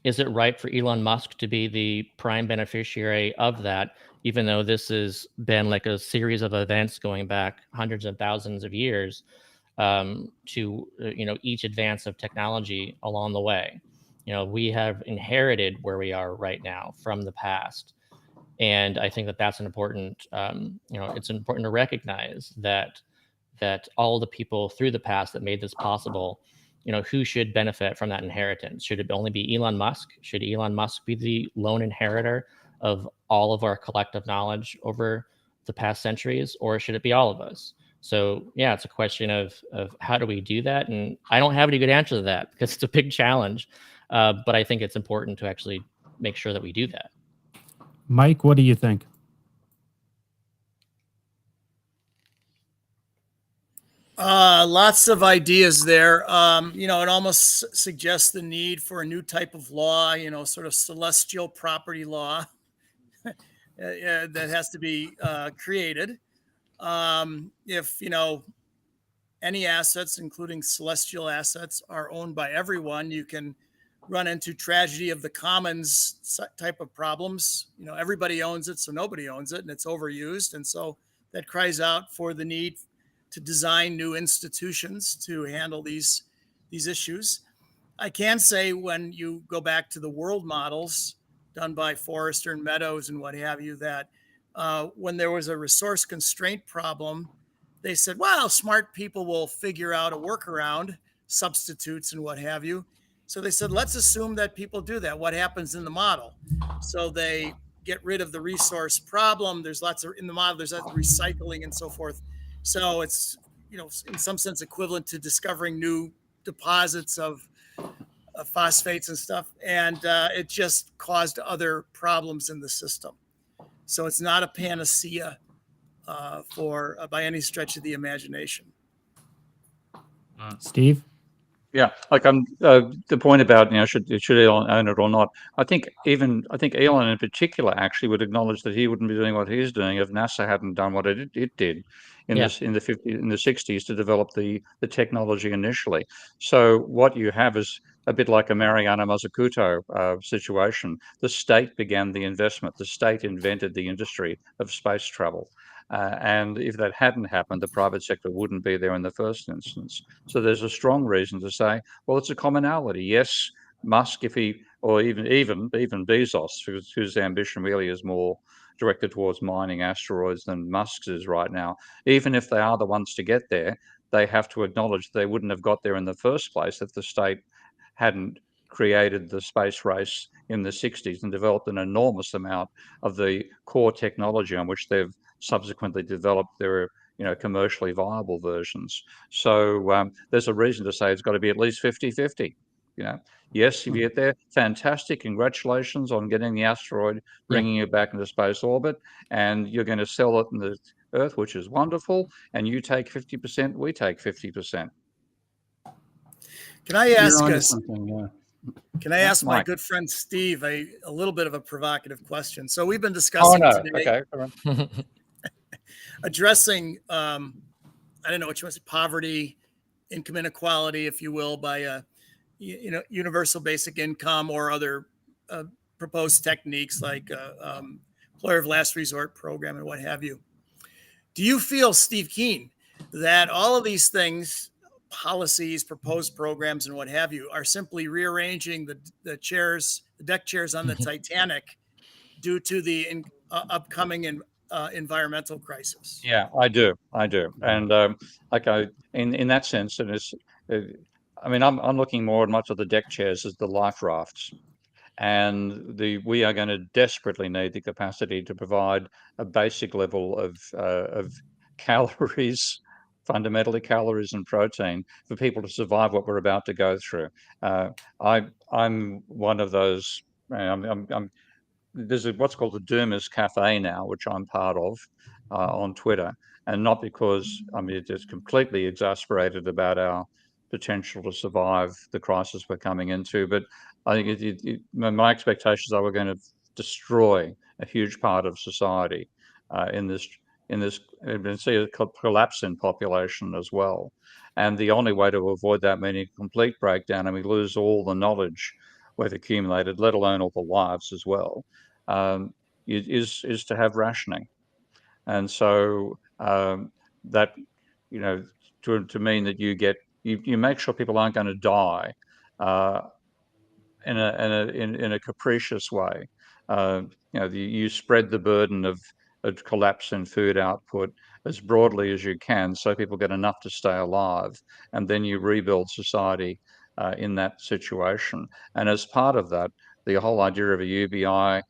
is it right for Elon Musk to be the prime beneficiary of that, even though this has been like a series of events going back hundreds of thousands of years, to each advance of technology along the way? We have inherited where we are right now from the past, and I think that that's an important. It's important to recognize that all the people through the past that made this possible, who should benefit from that inheritance? Should it only be Elon Musk? Should Elon Musk be the lone inheritor of all of our collective knowledge over the past centuries, or should it be all of us? So yeah, it's a question of how do we do that? And I don't have any good answer to that because it's a big challenge. But I think it's important to actually make sure that we do that. Mike, what do you think? Lots of ideas there. It almost suggests the need for a new type of law, sort of celestial property law that has to be created. If, any assets, including celestial assets, are owned by everyone, you can run into tragedy of the commons type of problems. Everybody owns it, so nobody owns it, and it's overused. And so that cries out for the need to design new institutions to handle these issues. I can say, when you go back to the world models done by Forrester and Meadows and what have you, that when there was a resource constraint problem, they said, well, smart people will figure out a workaround, substitutes and what have you. So they said, let's assume that people do that. What happens in the model? So they get rid of the resource problem. There's lots of, in the model, there's lots of recycling and so forth. So it's, in some sense equivalent to discovering new deposits of phosphates and stuff. And it just caused other problems in the system. So it's not a panacea by any stretch of the imagination. Steve? Yeah, like the point about should Elon own it or not. I think Elon in particular actually would acknowledge that he wouldn't be doing what he's doing if NASA hadn't done what it did in Yeah. this in the 60s to develop the technology initially. So what you have is a bit like a Mariana Mazzucato situation. The state began the investment. The state invented the industry of space travel. And if that hadn't happened, the private sector wouldn't be there in the first instance. So there's a strong reason to say, well, it's a commonality. Yes, Musk, if he, or even Bezos, whose ambition really is more directed towards mining asteroids than Musk's is right now, even if they are the ones to get there, they have to acknowledge they wouldn't have got there in the first place if the state hadn't created the space race in the 60s and developed an enormous amount of the core technology on which they've subsequently developed their commercially viable versions. So there's a reason to say it's got to be at least 50-50. Yes, if you get there, fantastic, congratulations on getting the asteroid, bringing it back into space orbit, and you're going to sell it in the Earth, which is wonderful, and you take 50%, we take 50%. Can I ask us? Something, yeah. Can I ask my Mike. good friend Steve a little bit of a provocative question? So we've been discussing today, addressing I don't know what you want to say, poverty, income inequality, if you will, by universal basic income or other proposed techniques like employer of last resort program and what have you. Do you feel, Steve Keen, that all of these things, policies, proposed programs, and what have you are simply rearranging the deck chairs on the Titanic due to the upcoming environmental crisis. Yeah, I do. And okay, in that sense, and it's, uh, I mean, I'm looking more and much at the deck chairs as the life rafts, and we are going to desperately need the capacity to provide a basic level of calories, fundamentally calories and protein for people to survive what we're about to go through. Uh, I'm one of those. I'm there's what's called the Doomers Cafe now, which I'm part of on Twitter, and not because I'm just completely exasperated about our potential to survive the crisis we're coming into, but I think my expectations are we're going to destroy a huge part of society in this and see a collapse in population as well. And the only way to avoid that meaning a complete breakdown and we lose all the knowledge we've accumulated, let alone all the lives as well, is to have rationing. And so that, you know, to mean that you make sure people aren't going to die uh, in a capricious way. You spread the burden of collapse in food output as broadly as you can, so people get enough to stay alive, and then you rebuild society in that situation. And as part of that, the whole idea of a UBI,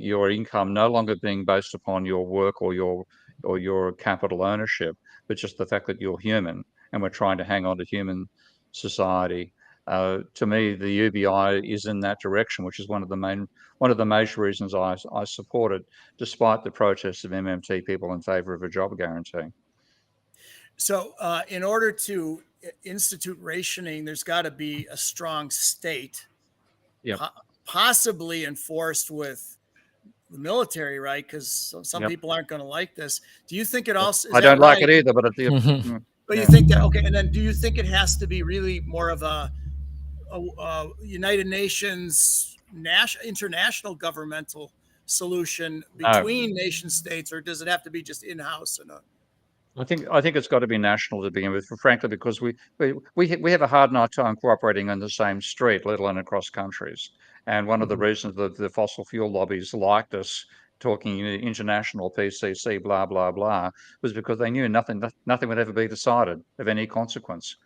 your income no longer being based upon your work or your capital ownership, but just the fact that you're human, and we're trying to hang on to human society. To me, the UBI is in that direction, which is one of the major reasons I support it, despite the protests of MMT people in favour of a job guarantee. So, in order to institute rationing, there's got to be a strong state, Yep. Possibly enforced with the military, right? Because some Yep. people aren't going to like this. Do you think it also? I don't like it either, but But you think that, okay? And then, do you think it has to be really more of a United Nations international governmental solution between nation states, or does it have to be just in-house? I think it's got to be national to begin with, frankly, because we have a hard enough time cooperating on the same street, let alone across countries. And one of the reasons that the fossil fuel lobbies liked us talking international PCC, blah blah blah, was because they knew nothing would ever be decided of any consequence.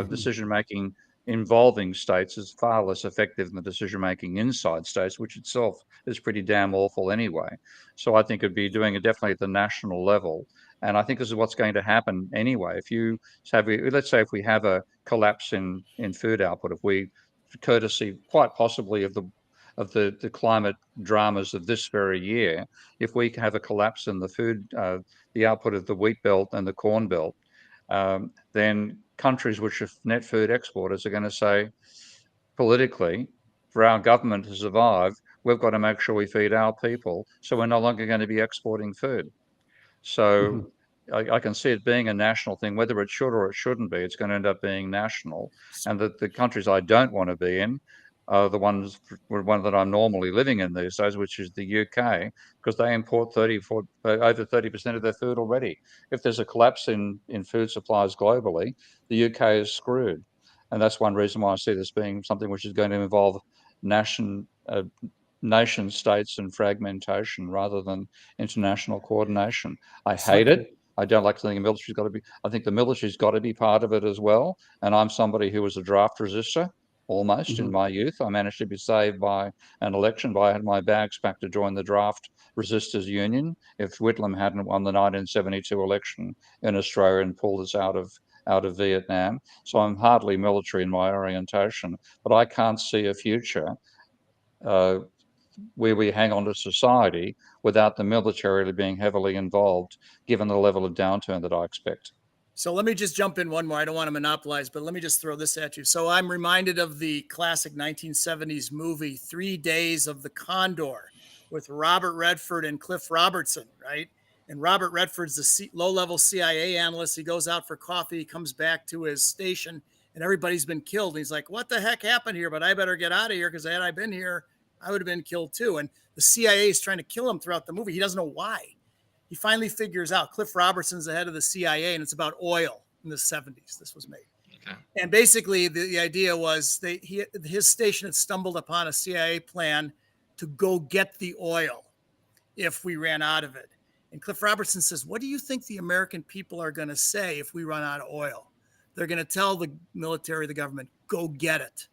Decision making involving states is far less effective than the decision making inside states, which itself is pretty damn awful anyway. So I think it'd be doing it definitely at the national level. And I think this is what's going to happen anyway. Let's say if we have a collapse in food output, if we, courtesy quite possibly of the climate dramas of this very year, if we have a collapse in the output of the wheat belt and the corn belt, then countries which are net food exporters are going to say, politically, for our government to survive, we've got to make sure we feed our people, so we're no longer going to be exporting food. So I can see it being a national thing, whether it should or it shouldn't be. It's going to end up being national. And the countries I don't want to be in are the one that I'm normally living in these days, which is the UK, because they import over 30% of their food already. If there's a collapse in food supplies globally, the UK is screwed. And that's one reason why I see this being something which is going to involve nation states and fragmentation rather than international coordination. I hate it. I don't like to think the military's got to be. I think the military's got to be part of it as well. And I'm somebody who was a draft resistor almost in my youth. I managed to be saved by an election, but I had my bags packed to join the draft resistors union if Whitlam hadn't won the 1972 election in Australia and pulled us out of Vietnam. So I'm hardly military in my orientation, but I can't see a future where we hang on to society without the military being heavily involved, given the level of downturn that I expect. So let me just jump in one more. I don't want to monopolize, but let me just throw this at you. So I'm reminded of the classic 1970s movie, 3 Days of the Condor, with Robert Redford and Cliff Robertson, right? And Robert Redford's the low-level CIA analyst. He goes out for coffee. He comes back to his station, and everybody's been killed. And he's like, what the heck happened here? But I better get out of here, because had I been here, I would have been killed too. And the CIA is trying to kill him throughout the movie. He doesn't know why. He finally figures out Cliff Robertson's the head of the CIA, and it's about oil in the 70s. This was made. And basically, the idea was his station had stumbled upon a CIA plan to go get the oil if we ran out of it. And Cliff Robertson says, what do you think the American people are going to say if we run out of oil? They're going to tell the military, the government, go get it.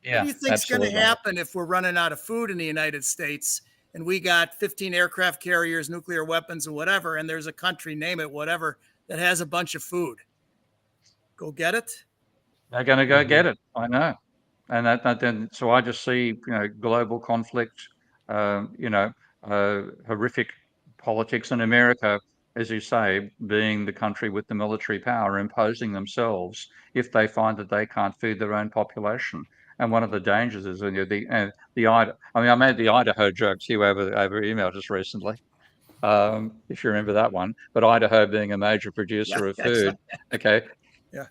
What do you think is going to happen if we're running out of food in the United States and we got 15 aircraft carriers, nuclear weapons, and whatever, and there's a country, name it, whatever, that has a bunch of food? Go get it? They're going to go get it. I know. And then, so I just see, global conflict, horrific politics in America, as you say, being the country with the military power, imposing themselves if they find that they can't feed their own population. And one of the dangers is I made the Idaho joke to you over email just recently, if you remember that one. But Idaho being a major producer of food, okay. Yeah.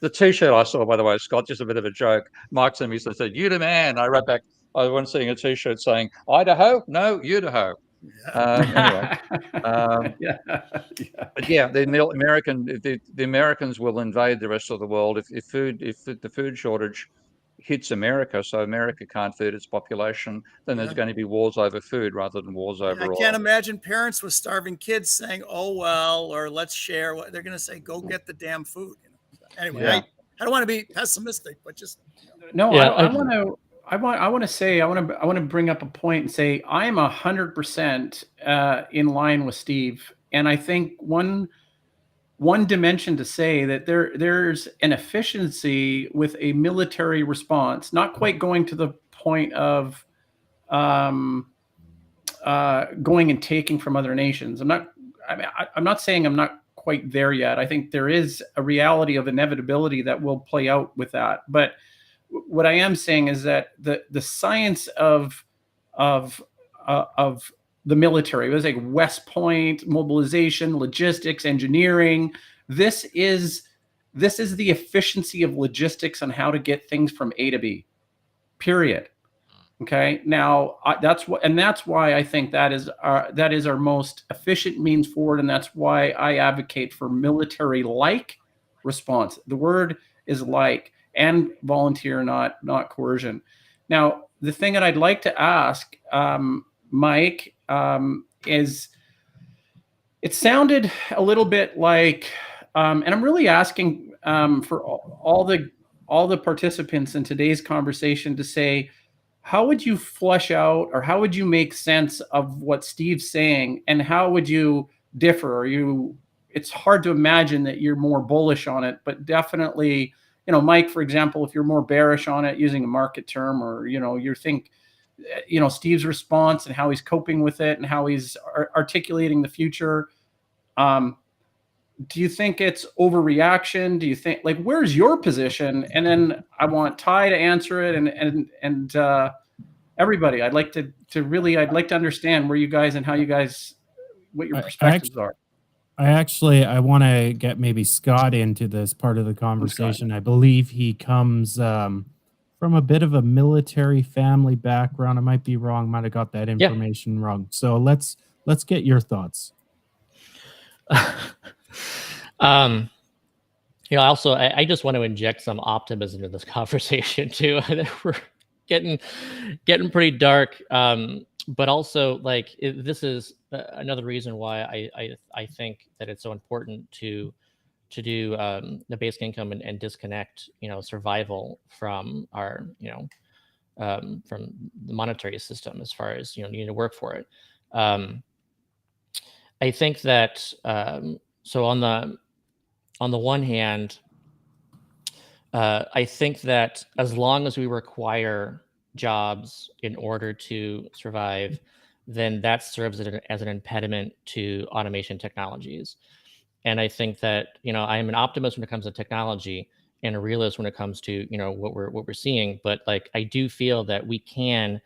The T-shirt I saw, by the way, Scott, just a bit of a joke. Mike sent me, said, "You the man." I wrote back, I was seeing a T-shirt saying, "Idaho? No, Idaho." Anyway, Yeah. but yeah, the Americans will invade the rest of the world if the food shortage hits America, so America can't feed its population, then there's going to be wars over food rather than wars over oil. I can't imagine parents with starving kids saying, "Oh well," or "Let's share." What they're going to say, "Go get the damn food." Anyway, Yeah. I don't want to be pessimistic, but just No, Yeah, I want to bring up a point and say I am 100% in line with Steve, and I think one dimension to say that there's an efficiency with a military response, not quite going to the point of going and taking from other nations. I'm not saying I'm not quite there yet. I think there is a reality of inevitability that will play out with that. But what I am saying is that the science of the military, it was like West Point, mobilization, logistics, engineering. This is the efficiency of logistics on how to get things from A to B. Period. Okay. Now that's why I think that is our most efficient means forward, and that's why I advocate for military-like response. The word is like, and volunteer, not coercion. Now, the thing that I'd like to ask Mike is, it sounded a little bit like, and I'm really asking for all the participants in today's conversation to say, how would you flush out, or how would you make sense of what Steve's saying, and how would you differ? It's hard to imagine that you're more bullish on it, but definitely, Mike, for example, if you're more bearish on it, using a market term, or, you think, Steve's response and how he's coping with it and how he's articulating the future. Do you think it's overreaction? Do you think, where's your position? And then I want Ty to answer it, and everybody. I'd like to understand where you guys and how you guys, what your perspectives are. I want to get maybe Scott into this part of the conversation. I believe he comes from a bit of a military family background. I might be wrong. Might have got that information wrong. So let's get your thoughts. Also, I just want to inject some optimism in this conversation too. We're getting pretty dark, but also this is another reason why I think that it's so important to do the basic income and disconnect survival from our from the monetary system, as far as needing to work for it. I think that so on the one hand, I think that as long as we require jobs in order to survive, then that serves as an impediment to automation technologies. And I think that I am an optimist when it comes to technology, and a realist when it comes to what we're seeing. But I do feel that we can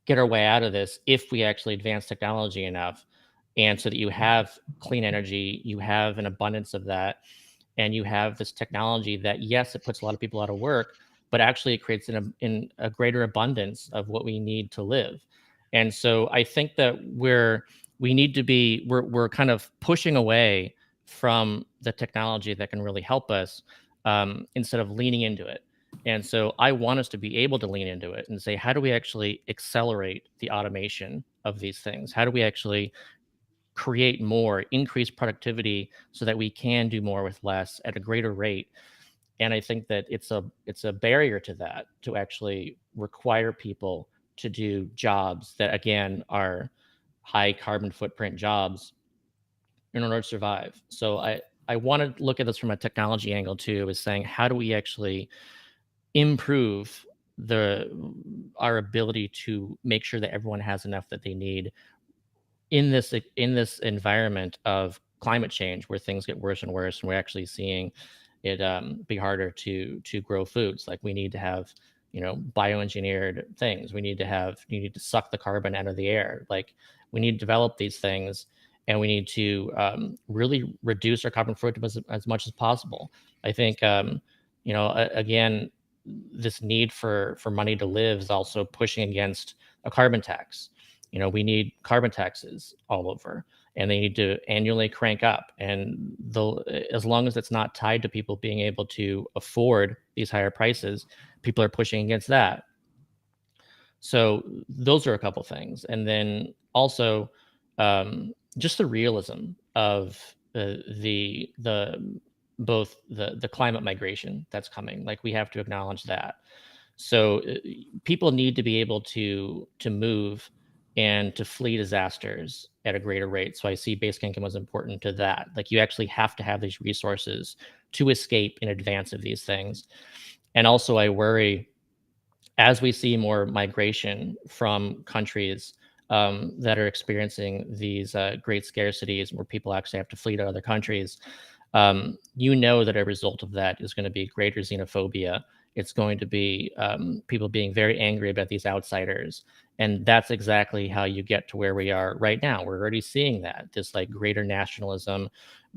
get our way out of this if we actually advance technology enough, and so that you have clean energy, you have an abundance of that, and you have this technology that, yes, it puts a lot of people out of work, but actually it creates in a greater abundance of what we need to live. And so I think that we're kind of pushing away from the technology that can really help us, instead of leaning into it. And so I want us to be able to lean into it and say, how do we actually accelerate the automation of these things? How do we actually create more, increase productivity so that we can do more with less at a greater rate? And I think that it's a barrier to that, to actually require people to do jobs that again are high carbon footprint jobs in order to survive. So I want to look at this from a technology angle too, is saying how do we actually improve the our ability to make sure that everyone has enough that they need in this environment of climate change where things get worse and worse, and we're actually seeing it be harder to grow foods. Like we need to have, bioengineered things. You need to suck the carbon out of the air. Like we need to develop these things, and we need to really reduce our carbon footprint as much as possible. I think again, this need for money to live is also pushing against a carbon tax. We need carbon taxes all over, and they need to annually crank up. And as long as it's not tied to people being able to afford these higher prices, people are pushing against that. So those are a couple things. And then also just the realism of the both the climate migration that's coming. Like we have to acknowledge that. So people need to be able to move and to flee disasters at a greater rate. So I see basic income as important to that. Like you actually have to have these resources to escape in advance of these things. And also I worry, as we see more migration from countries that are experiencing these great scarcities where people actually have to flee to other countries, that a result of that is going to be greater xenophobia. It's going to be people being very angry about these outsiders. And that's exactly how you get to where we are right now. We're already seeing that, this like greater nationalism,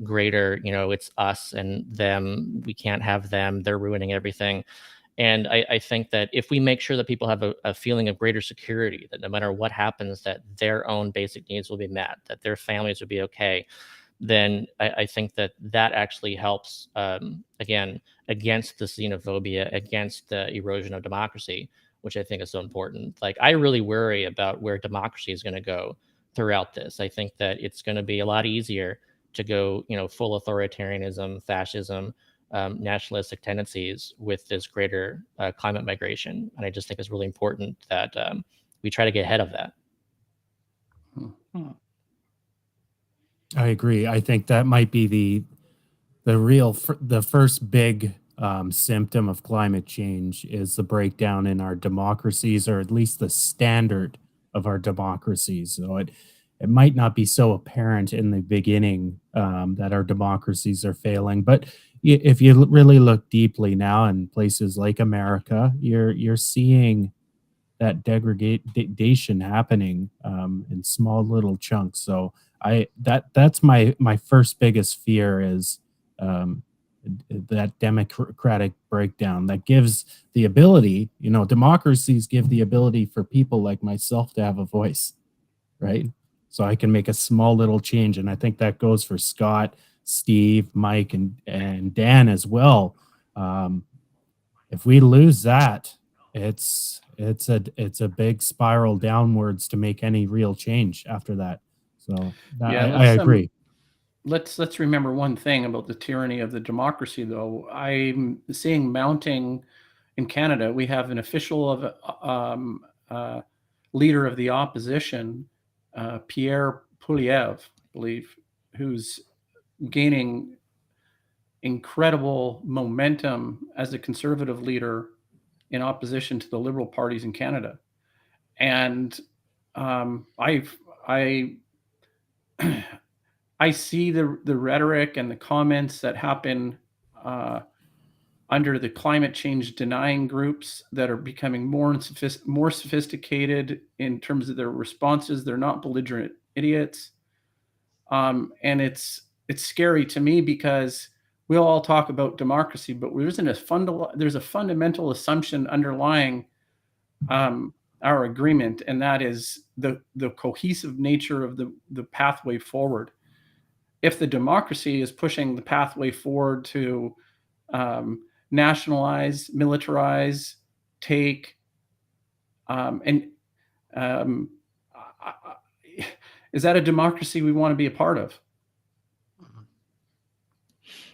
greater, it's us and them. We can't have them. They're ruining everything. And I think that if we make sure that people have a feeling of greater security, that no matter what happens, that their own basic needs will be met, that their families will be okay, then I think that actually helps, again, against the xenophobia, against the erosion of democracy, which I think is so important. Like, I really worry about where democracy is going to go throughout this. I think that it's going to be a lot easier to go, full authoritarianism, fascism, nationalistic tendencies with this greater climate migration. And I just think it's really important that we try to get ahead of that. I agree. I think that might be the first big symptom of climate change is the breakdown in our democracies, or at least the standard of our democracies. So it might not be so apparent in the beginning that our democracies are failing, but if you really look deeply now in places like America, you're seeing that degradation happening in small little chunks. So that's my first biggest fear is that democratic breakdown that gives the ability, democracies give the ability for people like myself to have a voice, right? So I can make a small little change. And I think that goes for Scott, Steve, Mike, and Dan as well. If we lose that, it's a big spiral downwards to make any real change after that. So I agree. Let's remember one thing about the tyranny of the democracy, though. I'm seeing mounting in Canada. We have an official of leader of the opposition, Pierre Poilievre, I believe, who's gaining incredible momentum as a conservative leader in opposition to the Liberal parties in Canada. And I see the rhetoric and the comments that happen under the climate change denying groups that are becoming more sophisticated in terms of their responses. They're not belligerent idiots. And it's scary to me because we'll all talk about democracy, but there's a fundamental assumption underlying our agreement, and that is the cohesive nature of the pathway forward. if the democracy is pushing the pathway forward to nationalize, militarize, take, and is that a democracy we want to be a part of?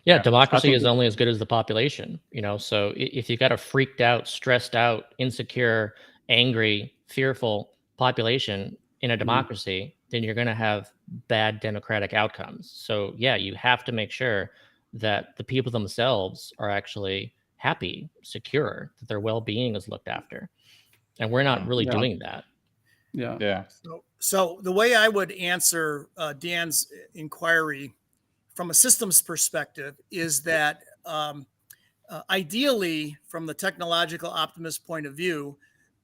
Yeah, Yeah, I democracy think is only as good as the population, you know. So if you got a freaked out, stressed out, insecure, angry, fearful population in a democracy, then you're going to have bad democratic outcomes. So yeah, you have to make sure that the people themselves are actually happy, secure, that their well-being is looked after. And we're not really Yeah. doing that. Yeah. yeah. So the way I would answer Dan's inquiry from a systems perspective is that ideally, from the technological optimist point of view,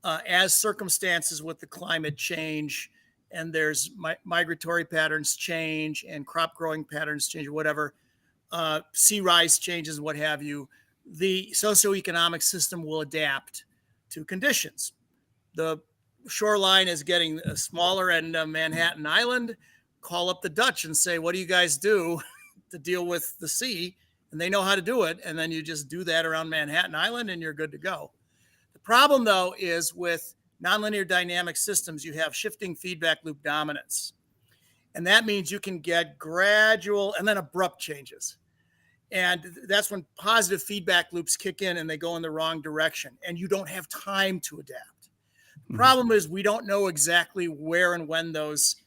as circumstances with the climate change and there's migratory patterns change and crop growing patterns change or whatever, sea rise changes and what have you, the socioeconomic system will adapt to conditions. The shoreline is getting smaller and Manhattan Island. Call up the Dutch and say, what do you guys do to deal with the sea? And they know how to do it. And then you just do that around Manhattan Island and you're good to go. The problem, though, is with nonlinear dynamic systems, you have shifting feedback loop dominance. And that means you can get gradual and then abrupt changes. And that's when positive feedback loops kick in and they go in the wrong direction. And you don't have time to adapt. The problem is we don't know exactly where and when those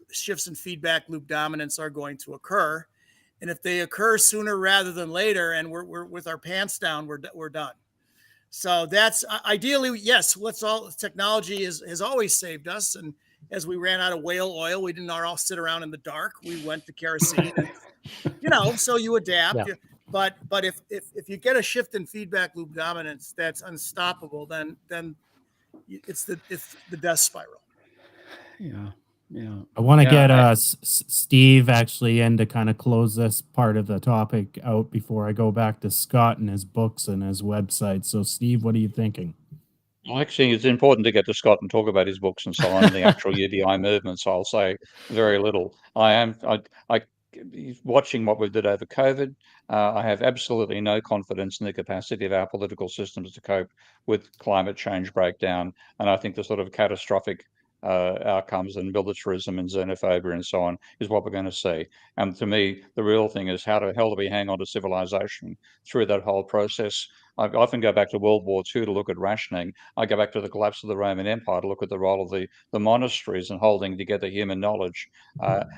shifts in feedback loop dominance are going to occur. And if they occur sooner rather than later, and we're with our pants down, we're done. So that's ideally, yes, technology has always saved us. And as we ran out of whale oil, we didn't all sit around in the dark. We went to kerosene and, so you adapt. Yeah. But if you get a shift in feedback loop dominance that's unstoppable, then it's the death spiral. Yeah. Yeah. I want to Yeah, get Steve actually in to kind of close this part of the topic out before I go back to Scott and his books and his website. So, Steve, what are you thinking? Well, actually, it's important to get to Scott and talk about his books and so on, and the actual UBI movement. So I'll say very little. I watching what we did over COVID. I have absolutely no confidence in the capacity of our political systems to cope with climate change breakdown, and I think the sort of catastrophic outcomes and militarism and xenophobia and so on is what we're going to see. And to me, the real thing is how the hell do we hang on to civilization through that whole process? I often go back to World War II to look at rationing. I go back to the collapse of the Roman Empire to look at the role of the monasteries in holding together human knowledge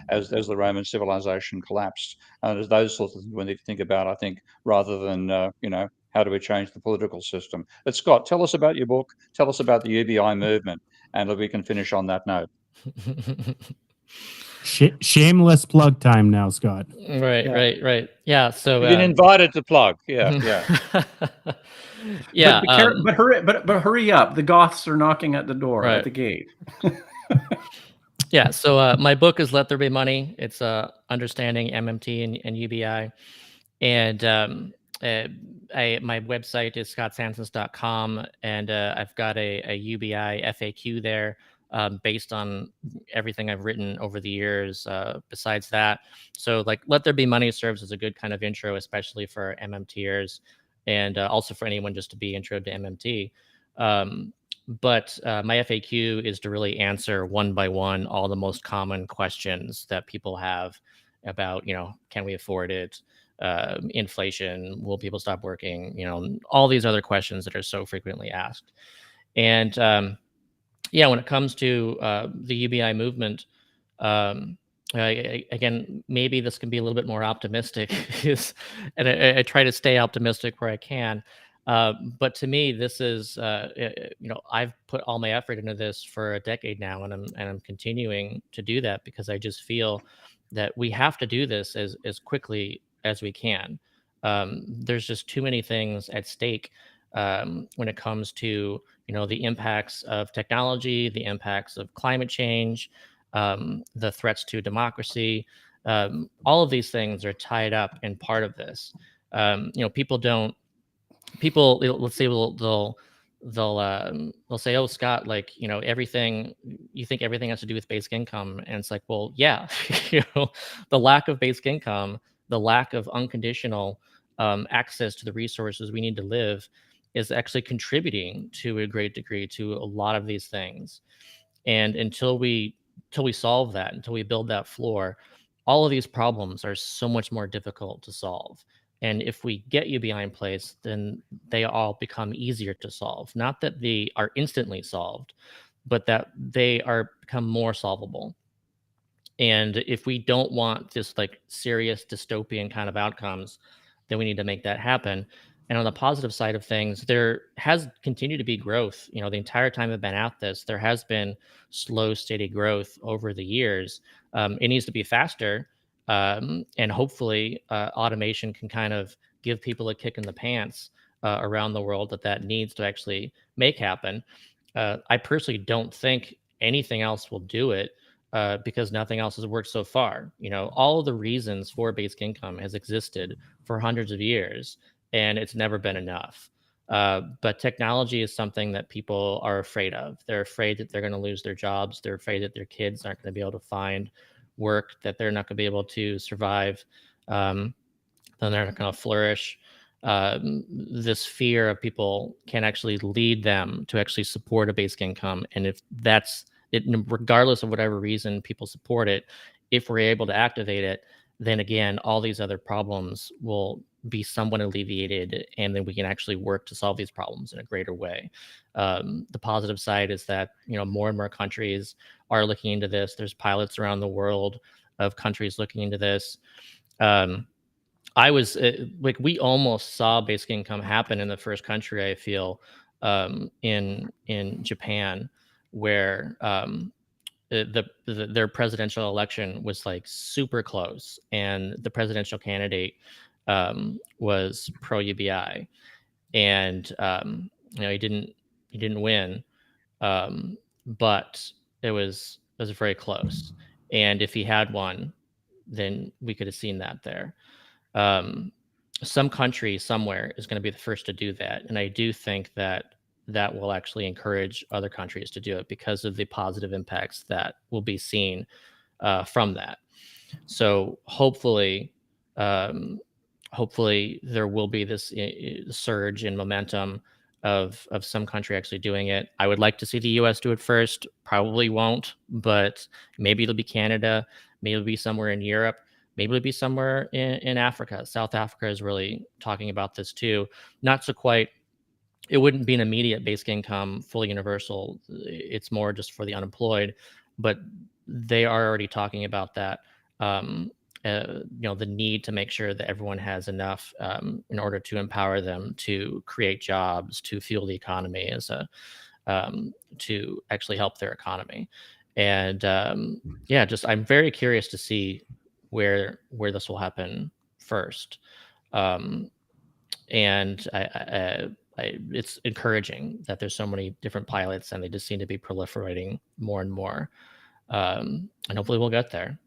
as the Roman civilization collapsed. And there's those sorts of things we need to think about, I think, rather than, how do we change the political system? But Scott, tell us about your book. Tell us about the UBI movement, and we can finish on that note. Shameless plug time now, Scott. Right. Yeah. So You've been invited to plug. Yeah. Yeah. But hurry up. The Goths are knocking at the door, Right. at the gate. Yeah. So my book is Let There Be Money. It's understanding MMT and UBI. And my website is scottsantens.com, and I've got a UBI FAQ there based on everything I've written over the years. Besides that, so like Let There Be Money serves as a good kind of intro, especially for MMTers, and also for anyone just to be intro to MMT. But my FAQ is to really answer one by one all the most common questions that people have about, can we afford it? Inflation, will people stop working? All these other questions that are so frequently asked. And when it comes to the UBI movement, again, maybe this can be a little bit more optimistic, and I try to stay optimistic where I can. But to me, this is, I've put all my effort into this for a decade now, and I'm continuing to do that because I just feel that we have to do this as quickly as we can. There's just too many things at stake when it comes to the impacts of technology, the impacts of climate change, the threats to democracy. All of these things are tied up in part of this. People, let's say they'll they'll say, "Oh, Scott, like, everything you think everything has to do with basic income," and it's like, well, yeah, the lack of basic income, the lack of unconditional access to the resources we need to live, is actually contributing to a great degree to a lot of these things. And until we solve that, until we build that floor, all of these problems are so much more difficult to solve. And if we get UBI in place, then they all become easier to solve. Not that they are instantly solved, but that they are become more solvable. And if we don't want this like serious dystopian kind of outcomes, then we need to make that happen. And on the positive side of things, there has continued to be growth. The entire time I've been at this, there has been slow, steady growth over the years. It needs to be faster. And hopefully, automation can kind of give people a kick in the pants around the world that needs to actually make happen. I personally don't think anything else will do it because nothing else has worked so far. All of the reasons for basic income has existed for hundreds of years, and it's never been enough. But technology is something that people are afraid of. They're afraid that they're going to lose their jobs. They're afraid that their kids aren't going to be able to find work, that they're not going to be able to survive, then they're not going to flourish. This fear of people can actually lead them to actually support a basic income. And if that's it, regardless of whatever reason people support it, if we're able to activate it, then again, all these other problems will be somewhat alleviated, and then we can actually work to solve these problems in a greater way. The positive side is that more and more countries are looking into this. There's pilots around the world of countries looking into this. I was like, we almost saw basic income happen in the first country, I feel, in Japan, where their presidential election was like super close, and the presidential candidate was pro UBI, and he didn't win, but it was very close. And if he had won, then we could have seen that there. Some country somewhere is going to be the first to do that, and I do think that that will actually encourage other countries to do it because of the positive impacts that will be seen from that. So hopefully there will be this surge in momentum of some country actually doing it. I would like to see the US do it first. Probably won't, but maybe it'll be Canada, maybe it'll be somewhere in Europe, maybe it'll be somewhere in Africa. South Africa is really talking about this too. Not so quite, it wouldn't be an immediate basic income, fully universal. It's more just for the unemployed, but they are already talking about that. The need to make sure that everyone has enough in order to empower them to create jobs, to fuel the economy to actually help their economy. And I'm very curious to see where this will happen first. And it's encouraging that there's so many different pilots, and they just seem to be proliferating more and more. And hopefully we'll get there.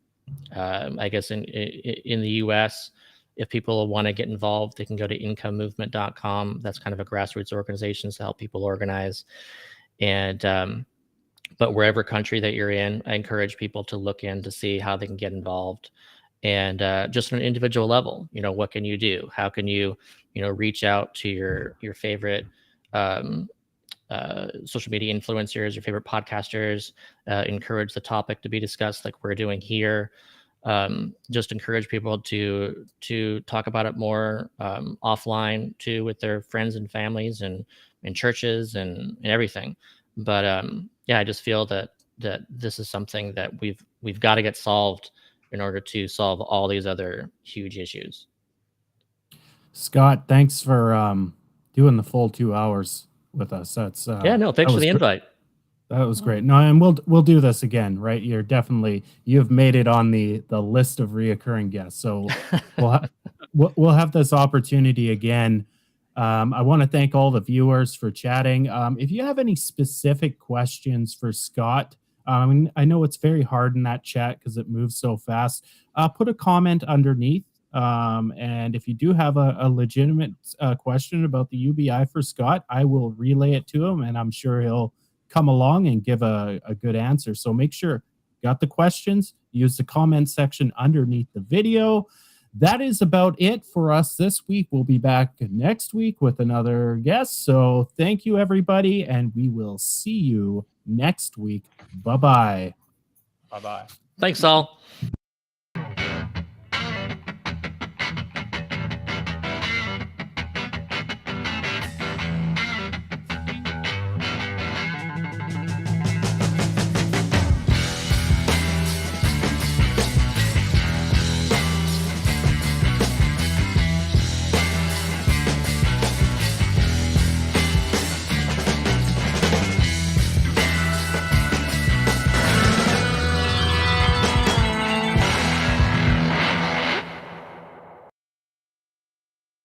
I guess in the US, if people want to get involved, they can go to incomemovement.com. That's kind of a grassroots organization to help people organize. And but wherever country that you're in, I encourage people to look in to see how they can get involved. And just on an individual level, what can you do? How can you, reach out to your favorite social media influencers, your favorite podcasters, encourage the topic to be discussed like we're doing here. Just encourage people to talk about it more offline too, with their friends and families and churches and everything. But I just feel that this is something that we've got to get solved in order to solve all these other huge issues. Scott, thanks for doing the full 2 hours with us. That's thanks for the invite. That was great. No, and we'll do this again, right? You've made it on the list of reoccurring guests. So we'll have this opportunity again. I want to thank all the viewers for chatting. If you have any specific questions for Scott, I know it's very hard in that chat because it moves so fast. Put a comment underneath. And if you do have a legitimate question about the UBI for Scott, I will relay it to him, and I'm sure he'll come along and give a good answer. So make sure you got the questions, use the comment section underneath the video. That is about it for us this week. We'll be back next week with another guest. So thank you, everybody, and we will see you next week. Bye-bye. Bye-bye. Thanks, all.